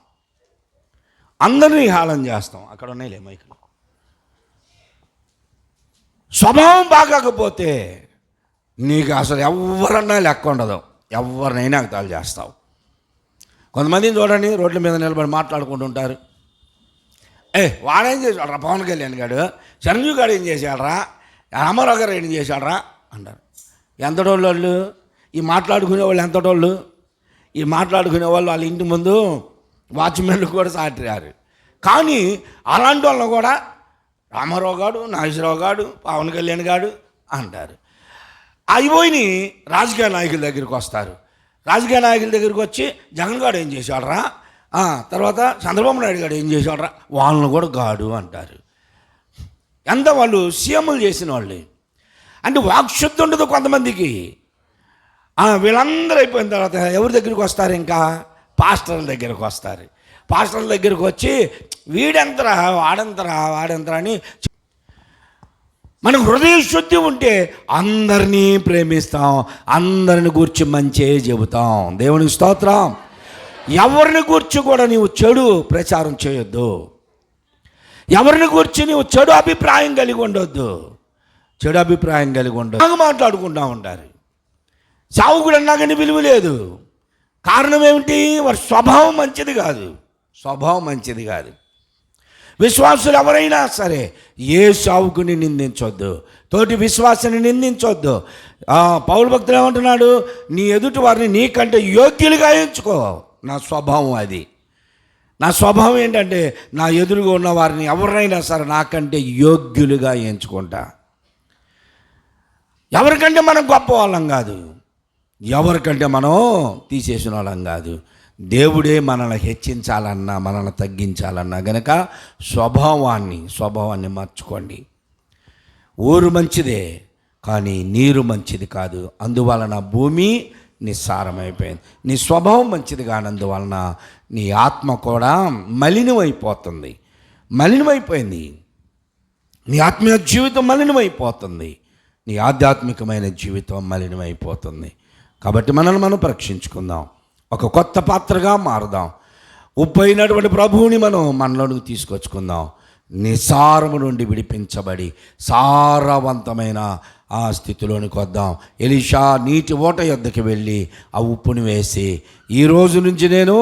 అందరినీ హేళన చేస్తాం. అక్కడ ఉన్నాయి మైకులు. స్వభావం బాగోకపోతే నీకు అసలు ఎవరన్నా లెక్క ఉండదు, ఎవరినైనా అగతాలు చేస్తావు. కొంతమందిని చూడండి, రోడ్ల మీద నిలబడి మాట్లాడుకుంటుంటారు. వాడేం చేశాడరా, పవన్ కళ్యాణ్ గారు, చిరంజీవి గారు ఏం చేశాడరా, రామారావు గారు ఏం చేశాడరా అంటారు. ఎంతటోళ్ళు వాళ్ళు? ఈ మాట్లాడుకునే వాళ్ళు ఎంతటోళ్ళు? ఈ మాట్లాడుకునే వాళ్ళు వాళ్ళ ఇంటి ముందు వాచ్మెన్లు కూడా సాటిరారు. కానీ అలాంటి వాళ్ళని కూడా రామారావు గారు, నాగేశ్వరరావు గారు, పవన్ కళ్యాణ్ గారు అంటారు. అయిపోయి రాజకీయ నాయకుల దగ్గరికి వస్తారు. రాజకీయ నాయకుల దగ్గరికి వచ్చి జగన్ గారు ఏం చేశాడరా, తర్వాత చంద్రబాబు నాయుడు గారు ఏం చేశాడరా, వాళ్ళని కూడా గాడు అంటారు. ఎంత వాళ్ళు సీఎంలు చేసిన వాళ్ళు. అంటే వాక్శుద్ధి ఉండదు కొంతమందికి. వీళ్ళందరూ అయిపోయిన తర్వాత ఎవరి దగ్గరికి వస్తారు? ఇంకా పాస్టర్ల దగ్గరికి వస్తారు. పాస్టర్ల దగ్గరికి వచ్చి వీడెంతరా, వాడెంతరా అని. మనకు హృదయ శుద్ధి ఉంటే అందరినీ ప్రేమిస్తాం, అందరిని గూర్చి మంచే చెబుతాం. దేవునికి స్తోత్రం. ఎవరిని గూర్చి కూడా నీవు చెడు ప్రచారం చేయొద్దు, ఎవరిని గూర్చి నీవు చెడు అభిప్రాయం కలిగి ఉండొద్దు, చెడు అభిప్రాయం కలిగి ఉండొద్దు. మాట్లాడుకుంటూ ఉంటారు. సావుకుడు అన్నా కానీ విలువ లేదు. కారణం ఏమిటి? వారి స్వభావం మంచిది కాదు, స్వభావం మంచిది కాదు. విశ్వాసులు ఎవరైనా సరే ఏ సావుకుని నిందించొద్దు, తోటి విశ్వాసాన్ని నిందించొద్దు. పౌలు భక్తులు ఏమంటున్నాడు? నీ ఎదుటి వారిని నీకంటే యోగ్యులుగా ఎంచుకో. నా స్వభావం అది. నా స్వభావం ఏంటంటే నా ఎదురుగా ఉన్న వారిని ఎవరైనా సరే నాకంటే యోగ్యులుగా ఎంచుకుంటా. ఎవరికంటే మనం గొప్ప వాళ్ళం కాదు, ఎవరికంటే మనం తీసేసిన వాళ్ళం కాదు. దేవుడే మనల్ని హెచ్చించాలన్నా మనల్ని తగ్గించాలన్నా గనక స్వభావాన్ని మార్చుకోండి. ఊరు మంచిదే కానీ నీరు మంచిది కాదు, అందువలన భూమి నిస్సారమైపోయింది. నీ స్వభావం మంచిది కానందువలన నీ ఆత్మ కూడా మలినమైపోతుంది, మలినమైపోయింది. నీ ఆత్మీయ జీవితం మలినమైపోతుంది, నీ ఆధ్యాత్మికమైన జీవితం మలినమైపోతుంది. కాబట్టి మనల్ని మనం పరీక్షించుకుందాం, ఒక కొత్త పాత్రగా మారుదాం. ఉప్పు అయినటువంటి ప్రభువుని మనం మనలోనికి తీసుకొచ్చుకుందాం. నిసారము నుండి విడిపించబడి సారవంతమైన ఆ స్థితిలోనికి వద్దాం. ఎలీషా నీటి ఓట యొద్దకు వెళ్ళి ఆ ఉప్పుని వేసి, ఈ రోజు నుంచి నేను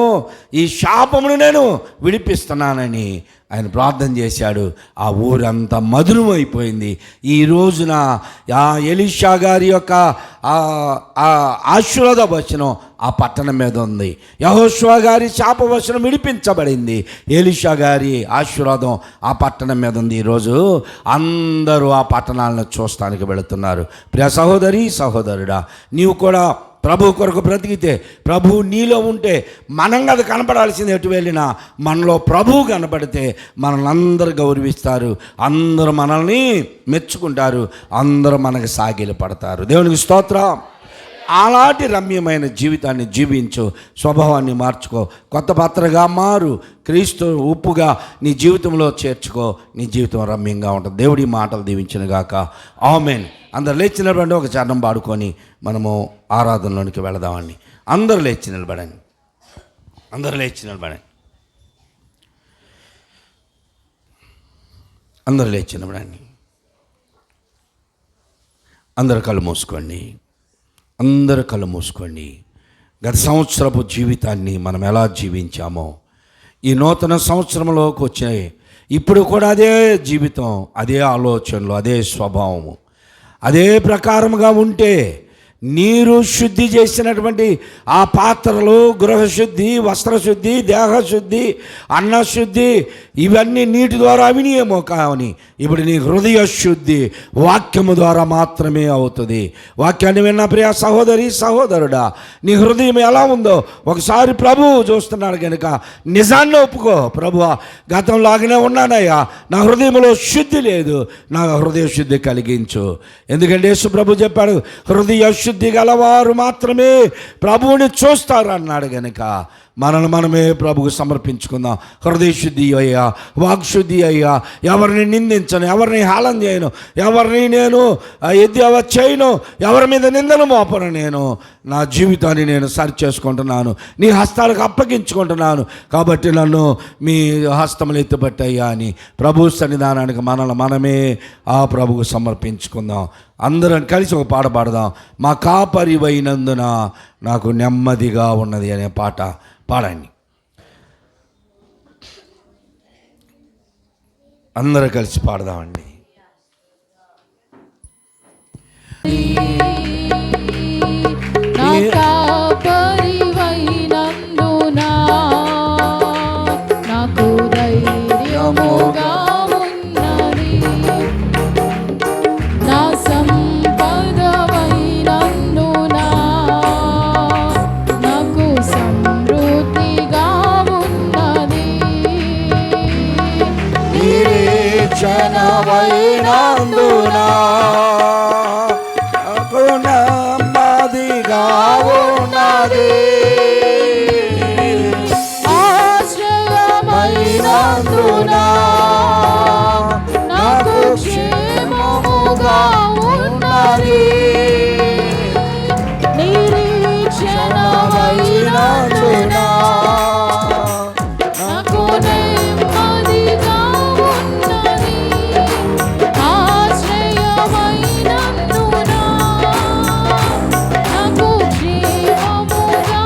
ఈ శాపమును నేను విడిపిస్తున్నానని ఆయన ప్రార్థన చేశాడు. ఆ ఊరంతా మధురమైపోయింది. ఈ రోజున ఆ ఎలీషా గారి యొక్క ఆశీర్వాద వచనం ఆ పట్టణం మీద ఉంది. యెహోషువ గారి శాప వచనం విడిపించబడింది. ఎలీషా గారి ఆశీర్వాదం ఆ పట్టణం మీద ఉంది. ఈరోజు అందరూ ఆ పట్టణాలను చూస్తానికి వెళుతున్నారు. ప్రియ సహోదరి సహోదరుడా, నీవు కూడా ప్రభు కొరకు బ్రతికితే, ప్రభువు నీలో ఉంటే, మనం అది కనపడాల్సింది ఎటు వెళ్ళినా మనలో ప్రభువు కనపడితే మనల్ని అందరూ గౌరవిస్తారు, అందరూ మనల్ని మెచ్చుకుంటారు, అందరూ మనకు సాగిలు పడతారు. దేవునికి స్తోత్రం. అలాంటి రమ్యమైన జీవితాన్ని జీవించు, స్వభావాన్ని మార్చుకో, కొత్త పాత్రగా మారు, క్రీస్తు ఉప్పుగా నీ జీవితంలో చేర్చుకో, నీ జీవితం రమ్యంగా ఉంటుంది. దేవుడి మాటలు దీవించిన గాక. ఆమేన్. అందరు లేచి నిలబడండి. ఒక చరణం పాడుకొని మనము ఆరాధనలోనికి వెళదామండి. అందరూ లేచి నిలబడండి, అందరూ లేచి నిలబడండి, అందరూ లేచి నిలబడండి. అందరు కళ్ళు మూసుకోండి, అందరూ కళ్ళు మూసుకోండి. గత సంవత్సరపు జీవితాన్ని మనం ఎలా జీవించామో, ఈ నూతన సంవత్సరంలోకి వచ్చే ఇప్పుడు కూడా అదే జీవితం, అదే ఆలోచనలు, అదే స్వభావము, అదే ప్రకారముగా ఉంటే నీరు శుద్ధి చేసినటువంటి ఆ పాత్రలు, గృహశుద్ధి, వస్త్రశుద్ధి, దేహశుద్ధి, అన్నశుద్ధి, ఇవన్నీ నీటి ద్వారా అవినీయమో కావని ఇప్పుడు నీ హృదయ శుద్ధి వాక్యము ద్వారా మాత్రమే అవుతుంది. వాక్యాన్ని విన్న ప్రియ సహోదరి సహోదరుడా, నీ హృదయం ఎలా ఉందో ఒకసారి ప్రభువు చూస్తున్నాడు కనుక నిజాన్ని ఒప్పుకో. ప్రభువా, గతంలాగానే ఉన్నానయ్యా, నా హృదయంలో శుద్ధి లేదు, నా హృదయ శుద్ధి కలిగించు. ఎందుకంటే యేసు ప్రభు చెప్పాడు, హృదయ శుద్ధి గలవారు మాత్రమే ప్రభువుని చూస్తారు అన్నాడు. గనుక మనమే ప్రభుకు సమర్పించుకుందాం. హృదయ శుద్ధి అయ్యా, వాక్శుద్ధి అయ్యా, ఎవరిని నిందించను, ఎవరిని హేళన చేయను, ఎవరిని నేను ఎద్దేవ చేయను, ఎవరి మీద నిందను మోపను. నేను నా జీవితాన్ని నేను సరి చేసుకుంటున్నాను, నీ హస్తాలకు అప్పగించుకుంటున్నాను. కాబట్టి నన్ను మీ హస్తములు ఎత్తుబట్టయ్యా అని ప్రభు సన్నిధానానికి మనమే ఆ ప్రభుకు సమర్పించుకుందాం. అందరం కలిసి ఒక పాట పాడదాం. మా కాపరివైనందున నాకు నెమ్మదిగా ఉన్నది అనే పాట పాడండి. అందరూ కలిసి పాడదామండి. నాకు ధైర్యముగా క్షణమైనందున నాకు నెమ్మదిగా ఉన్నది. ఆశ్రయమైనందున నాకు క్షేమముగా ఉన్నది. నిరీక్షణమైనందున నాకు నెమ్మదిగా ఉన్నది. ఆశ్రయమైనందున నాకు క్షేమముగా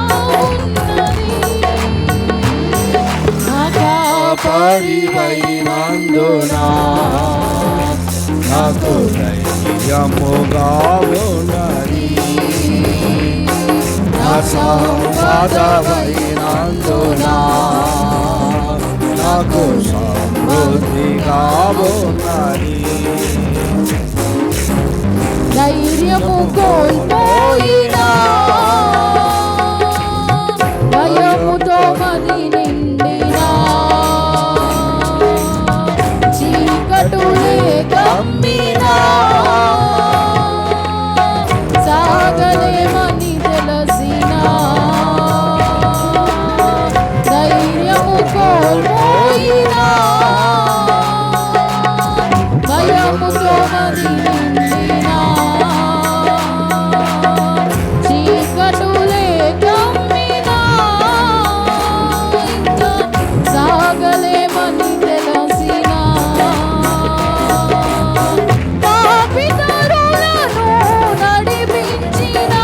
ఉన్నది. నా కాపరివైనందున నాకు ధైర్యముగా ఉన్నది. నా సంపదవైనందున నాకు సమృద్ధిగా ఉన్నది. ధైర్యము కోల్పోయినా భయముతో మది నిండినా చీకటులే కమ్మినా సాగలేమని తెలిసినా ధైర్యము కోల్పోయినా భయముతో మది నిండినా చీకటులే కమ్మినా ఇంకా సాగలేమని తెలిసినా పాపితరులను నడిపించినా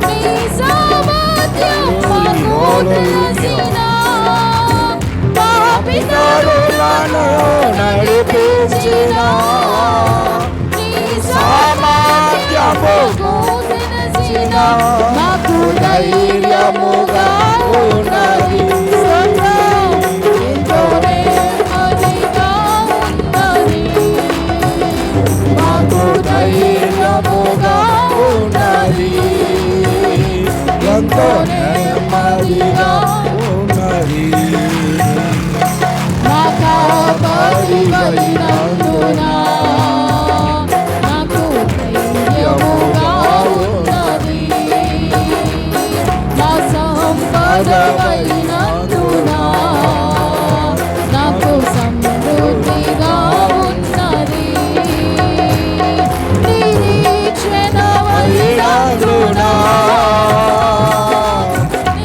నీ సామర్థ్యం మాకు తెలిసినా పాపితరులను నడిపించినా నీ సామర్థ్యము తెలిసినా మాకు ధైర్యముగా ఉన్నది. స్వర్గం ఎంతోనే అధిగా ఉన్నది. మాకు ధైర్యముగా ఉన్నది. ఎంతో నెమ్మదిగా ఉన్నది. నా కాపరివైనందున నాకు ధైర్యముగా ఉన్నది. నా సంపదవైనందున నాకు సమృద్ధిగా ఉన్నది. నిరీక్షణమైనందున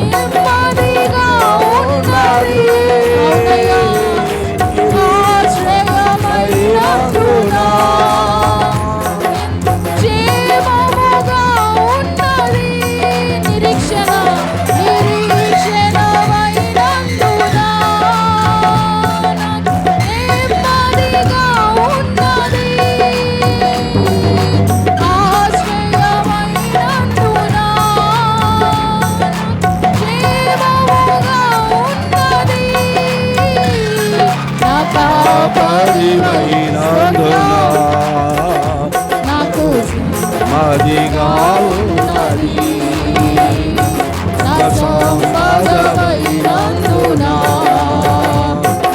నెమ్మదిగా ఉన్నది. అవునయ్యా. ఆశ్రయమైనందున క్షేమముగా ఉన్నది. నిరీక్షణమైనందున నెమ్మదిగా ఉన్నది. ఆశ్రయమైనందున క్షేమముగా ఉన్నది. నా కాపరివైనందున నాకు నెమ్మదిగా ఉన్నది. నా సంపదవైనందున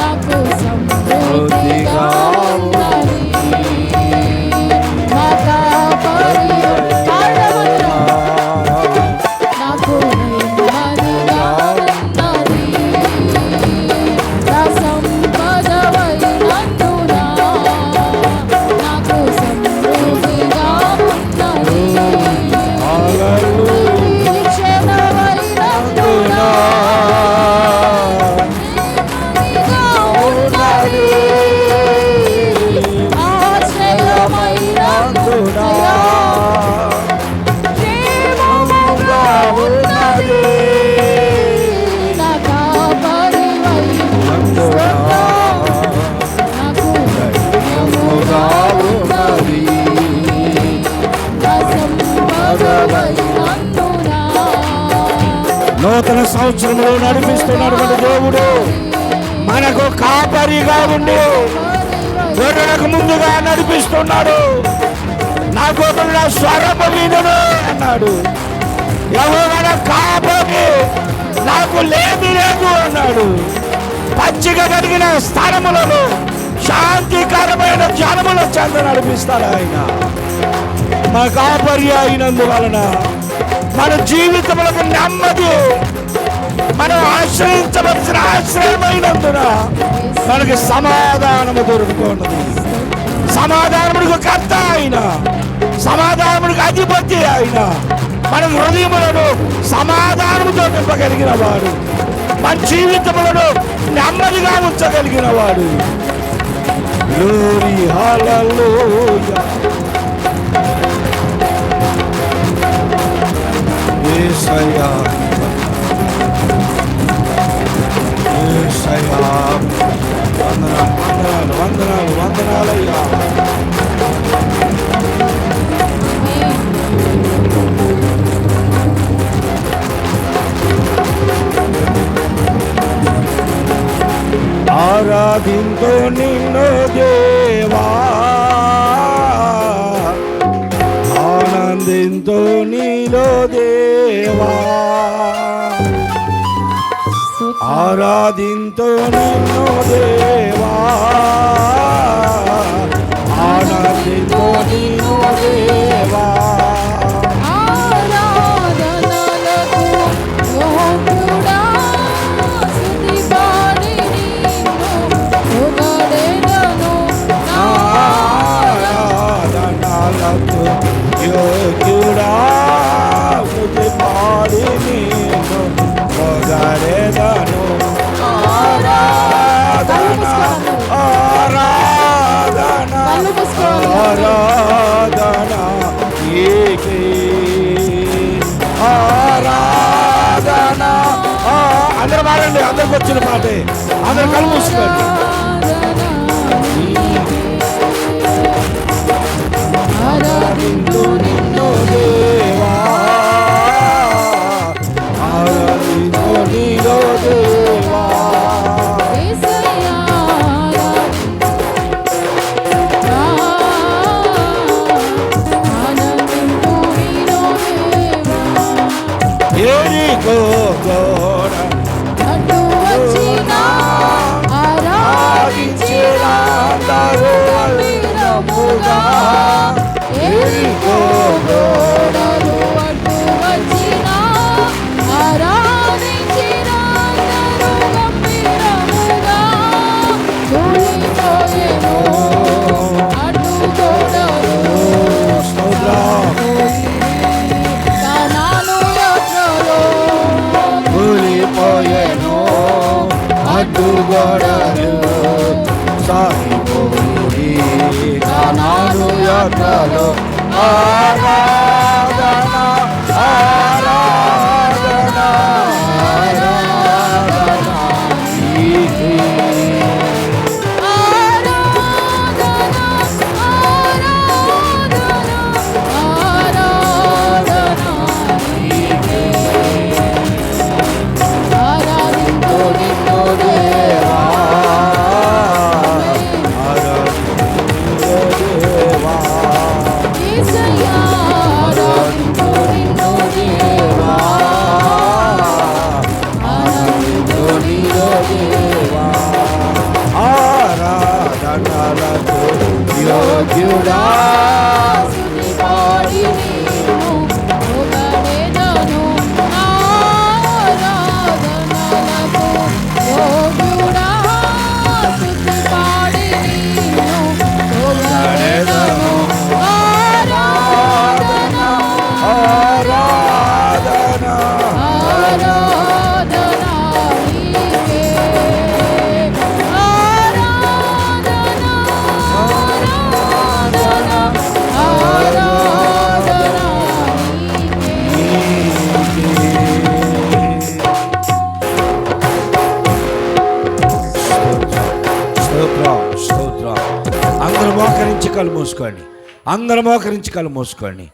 నాకు సమృద్ధిగా ఉన్నది. నా కాపరివైనందున నాకు నెమ్మదిగా నూతన సంవత్సరంలో నడిపిస్తున్నటువంటి దేవుడు మనకు కాపరిగా ఉండి గొర్రెలకు ముందుగా నడిపిస్తున్నాడు. నా గొర్రెల స్వరము వినును అన్నాడు. యెహోవా కాపరి, నాకు లేమి లేదు అన్నాడు. పచ్చిక కలిగిన స్థలములను శాంతికరమైన జనముల చెంత నడిపిస్తాడు ఆయన. మన కాపరి అయినందువలన మన జీవితములకు నెమ్మది, మనం ఆశ్రయించవలసిన ఆశ్రయమైనందున మనకి సమాధానము దొరుకుతున్నది. సమాధానముడికి కర్త ఆయన, సమాధానముడికి అధిపతి ఆయన. మన హృదయములను సమాధానముతో నింపగలిగిన వాడు, మన జీవితములను నెమ్మదిగా ఉంచగలిగిన వాడు. గ్లోరీ హల్లెలూయా. యేసయ్యా యేసయ్యా, వందనాలు వందనాలు వందనాలయ్యా. ఆరాధింతో నిన్ను దేవా, ఆనందింతో నీలో దేవా, ఆరాధింతో నిన్ను దేవా, ఆనందింతో నీలో దేవా. యోగ్యుడా స్తుతి పాడి నీను పొగడెదను. ఆరాధన ఆరాధన ఆరాధన నీకే, ఆరాధన. అందరూ మారండి, అందరికి వచ్చిన పాటే, అందరు కళ్ళు మూసుకోండి. ఆరాధించు నిన్ను దేవా, ఆరాధించు నీలో దేవా. ఎరికో గోడ అడ్డు వచ్చినా ఆరాధించినందరూ అల్పముగా. ఎరికో గోడలు అడ్డు వచ్చినా ఆరాధించినందరూ గంభీరముగా కూలిపోయెను. అడ్డు గోడలు కనాను యాత్రలో కూలిపోయెను. అడ్డుగోడలు సాగిపోయి కనాను యాత్రలో. ఆరాధన ఆరాధన ఆరాధన నీకే. ఆరాధనలకు యోగ్యుడా స్తుతి పాడి నీవు పొగడెదను. ఆరాధనలకు యోగ్యుడా స్తుతి పాడి నీవు పొగడెదను. ఆరాధన ఆరాధన ఆరాధన నీకే. ఆరాధన ఆరాధన నీకే. స్తోత్రం స్తోత్రం. అందరూ మోకరించి కళ్ళు మూసుకోండి, అందరూ మోకరించి కళ్ళు మూసుకోండి.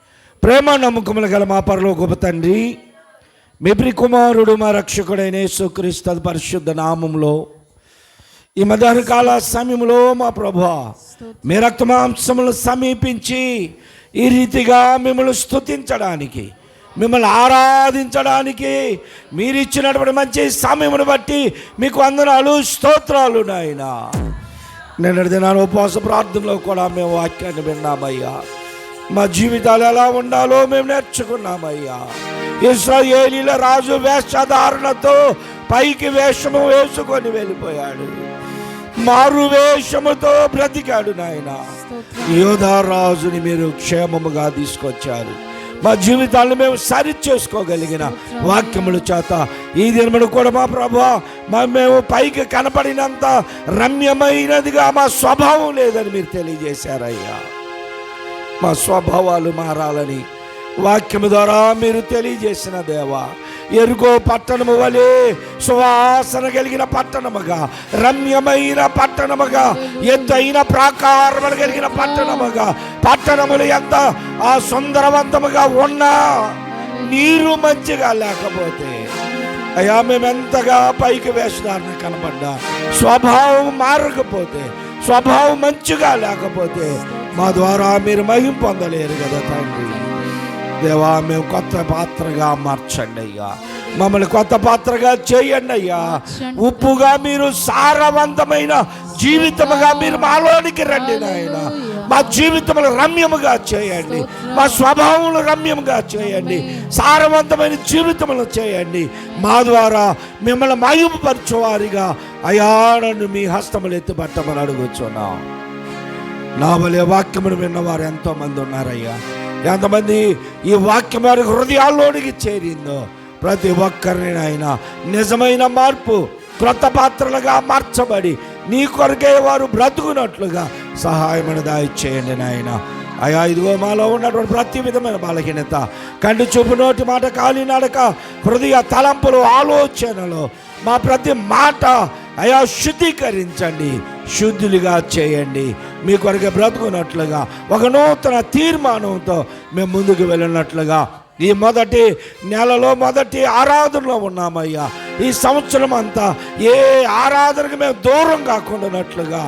ప్రేమ నమ్మకములు గల మా పరలోక గొప్ప తండ్రి, మీ ప్రియకుమారుడు మా రక్షకుడైన యేసుక్రీస్తు పరిశుద్ధ నామములో ఈ మధ్యాహ్న కాల సమయంలో మా ప్రభువా మీ రక్తమాంసములు సమీపించి ఈ రీతిగా మిమ్మల్ని స్తుతించడానికి, మిమ్మల్ని ఆరాధించడానికి మీరు ఇచ్చినటువంటి మంచి సమయమును బట్టి మీకు వందనాలు, స్తోత్రాలు నాయన. నిన్నటి దినాన ఉపవాస ప్రార్థనలో కూడా మేము వాక్యాన్ని విన్నామయ్యా. మా జీవితాలు ఎలా ఉండాలో మేము నేర్చుకున్నామయ్యా. ఇశ్రాయేలీల రాజు వేషధారణతో పైకి వేషము వేసుకొని వెళ్ళిపోయాడు, మారు వేషముతో బ్రతికాడు నాయన. యోధా రాజుని మీరు క్షేమముగా తీసుకొచ్చారు. మా జీవితాలను మేము సరి చేసుకోగలిగిన వాక్యముల చేత ఈ దినమును కూడా మా ప్రభువా మేము పైకి కనపడినంత రమ్యమైనదిగా మా స్వభావం లేదని మీరు తెలియజేశారయ్యా. మా స్వభావాలు మారాలని వాక్యము ద్వారా మీరు తెలియజేసిన దేవా, ఎరుగో పట్టణము వలె సువాసన కలిగిన పట్టణముగా, రమ్యమైన పట్టణముగా, ఎత్తైన ప్రాకారములు కలిగిన పట్టణముగా, పట్టణములు ఎంత ఆ సుందరవంతముగా ఉన్నా నీరు మంచిగా లేకపోతే అయ్యా మేమెంతగా పైకి వేషధారణ కనబడ్డా స్వభావం మారకపోతే, స్వభావం మంచిగా లేకపోతే మా ద్వారా మీరు మహిమ పొందలేరు కదా తండ్రి. దేవా మేము కొత్త పాత్రగా మార్చండి అయ్యా, మమ్మల్ని కొత్త పాత్రగా చేయండి అయ్యా. ఉప్పుగా మీరు సారవంతమైన జీవితముగా మీరు మాలోనికి రండి నాయన. మా జీవితములు రమ్యముగా చేయండి, మా స్వభావములు రమ్యముగా చేయండి, సారవంతమైన జీవితములు చేయండి. మా ద్వారా మిమ్మల్ని మహిమపరచువారిగా అయ్యా నన్ను మీ హస్తములు ఎత్తిపట్టమని అడుగుచున్నాం. నా వలె వాక్యమును విన్నవారు ఎంతోమంది ఉన్నారయ్యా. ఎంతమంది ఈ వాక్యం వారి హృదయాల్లోనికి చేరిందో ప్రతి ఒక్కరిని ఆయన నిజమైన మార్పు, క్రొత్త పాత్రలుగా మార్చబడి నీ కొరకే వారు బ్రతుకున్నట్లుగా సహాయమని దయచేయండి నాయన. అయ్యా ఇదిగో మాలో ఉన్నటువంటి ప్రతి విధమైన బలహీనత, కంటి చూపు, నోటి మాట, కాలి నడక, హృదయ తలంపులు, ఆలోచనలు, మా ప్రతి మాట అయా శుద్ధీకరించండి, శుద్ధులుగా చేయండి. మీ కొరకే బ్రతుకున్నట్లుగా ఒక నూతన తీర్మానంతో మేము ముందుకు వెళ్ళినట్లుగా ఈ మొదటి నెలలో మొదటి ఆరాధనలో ఉన్నామయ్యా. ఈ సంవత్సరం అంతా ఏ ఆరాధనకు మేము దూరం కాకుండానట్లుగా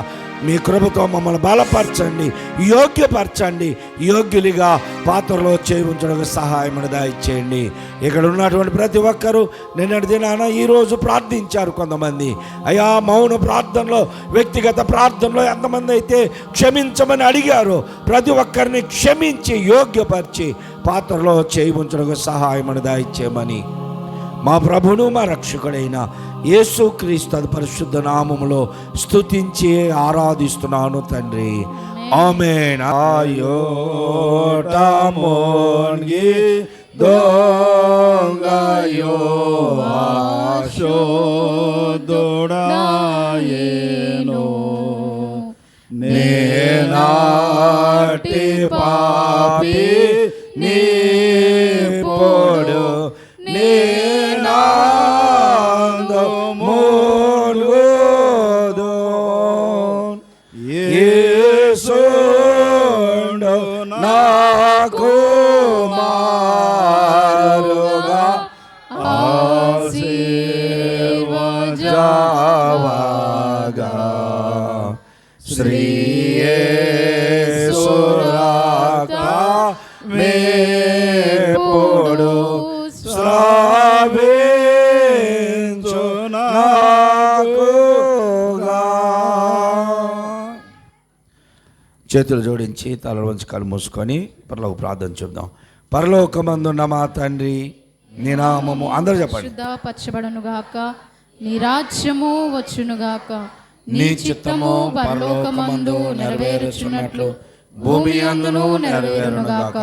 మీ కృపతో మమ్మల్ని బలపరచండి, యోగ్యపరచండి, యోగ్యులుగా పాత్రలో చేయించడానికి సహాయం దయచేయండి. ఇక్కడ ఉన్నటువంటి ప్రతి ఒక్కరూ నిన్నటి దినాన ఈరోజు ప్రార్థించారు. కొంతమంది అయ్యా మౌన ప్రార్థనలో, వ్యక్తిగత ప్రార్థనలో ఎంతమంది అయితే క్షమించమని అడిగారో ప్రతి ఒక్కరిని క్షమించి యోగ్యపరిచి పాత్రలో చేయించడానికి సహాయం దయచేయమని మా ప్రభును మా రక్షకుడైన యేసుక్రీస్తు పరిశుద్ధ నామములో స్తుతించి ఆరాధిస్తున్నాను తండ్రి. ఆమేన్. ఆయోటమోన్గి దొంగయో ఆశోదుడాయేను నేనాటి పాపి నీపోడు నేనాందో మూలుగోదో యేసుండు నాకు మారుగా ఆశీర్వజావగా శ్రీయేసురాకా మేపుడు శ్రావించు నాకుగా. చేతులు జోడించి తల వంచి కళ్ళు మూసుకొని పరలోక ప్రార్థన చెప్దాం. పరలోకమందున్న మా తండ్రి, నీ నామము అందరూ చెప్పండి. శుద్ధపరచబడునుగాక, నీ రాజ్యము వచ్చునుగాక, నీ చిత్తము పరలోకమందు నెరవేరుచున్నట్లు భూమి అందును నెరవేరునుగాక.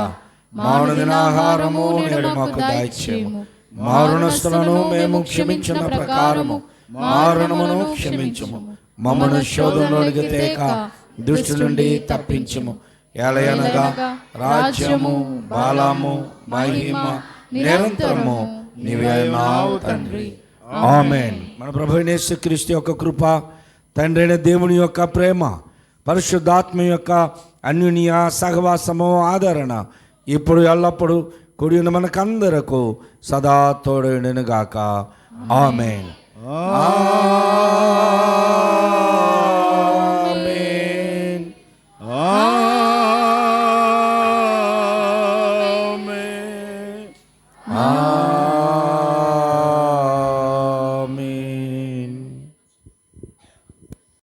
మా దినాహారము నేడు మాకు దయచేయము. మా రుణస్తులను మేము క్షమించిన ప్రకారము మా రుణమును క్షమించుము. మమ్మను శోధనలోనికి తేక దుష్టు నుండి తప్పించుము. ఎలయనగా రాజ్యము, బలము, మహిమ నిరంతరము నీవే నావు తండ్రి. ఆమేన్. మన ప్రభువైన యేసుక్రీస్తు యొక్క కృప, తండ్రి అయిన దేవుని యొక్క ప్రేమ, పరిశుద్ధాత్మ యొక్క అన్యోన్య సహవాసము, ఆదరణ ఇప్పుడు ఎల్లప్పుడు కూడి ఉన్న మనకందరకు సదా తోడైనను గాక. ఆమేన్.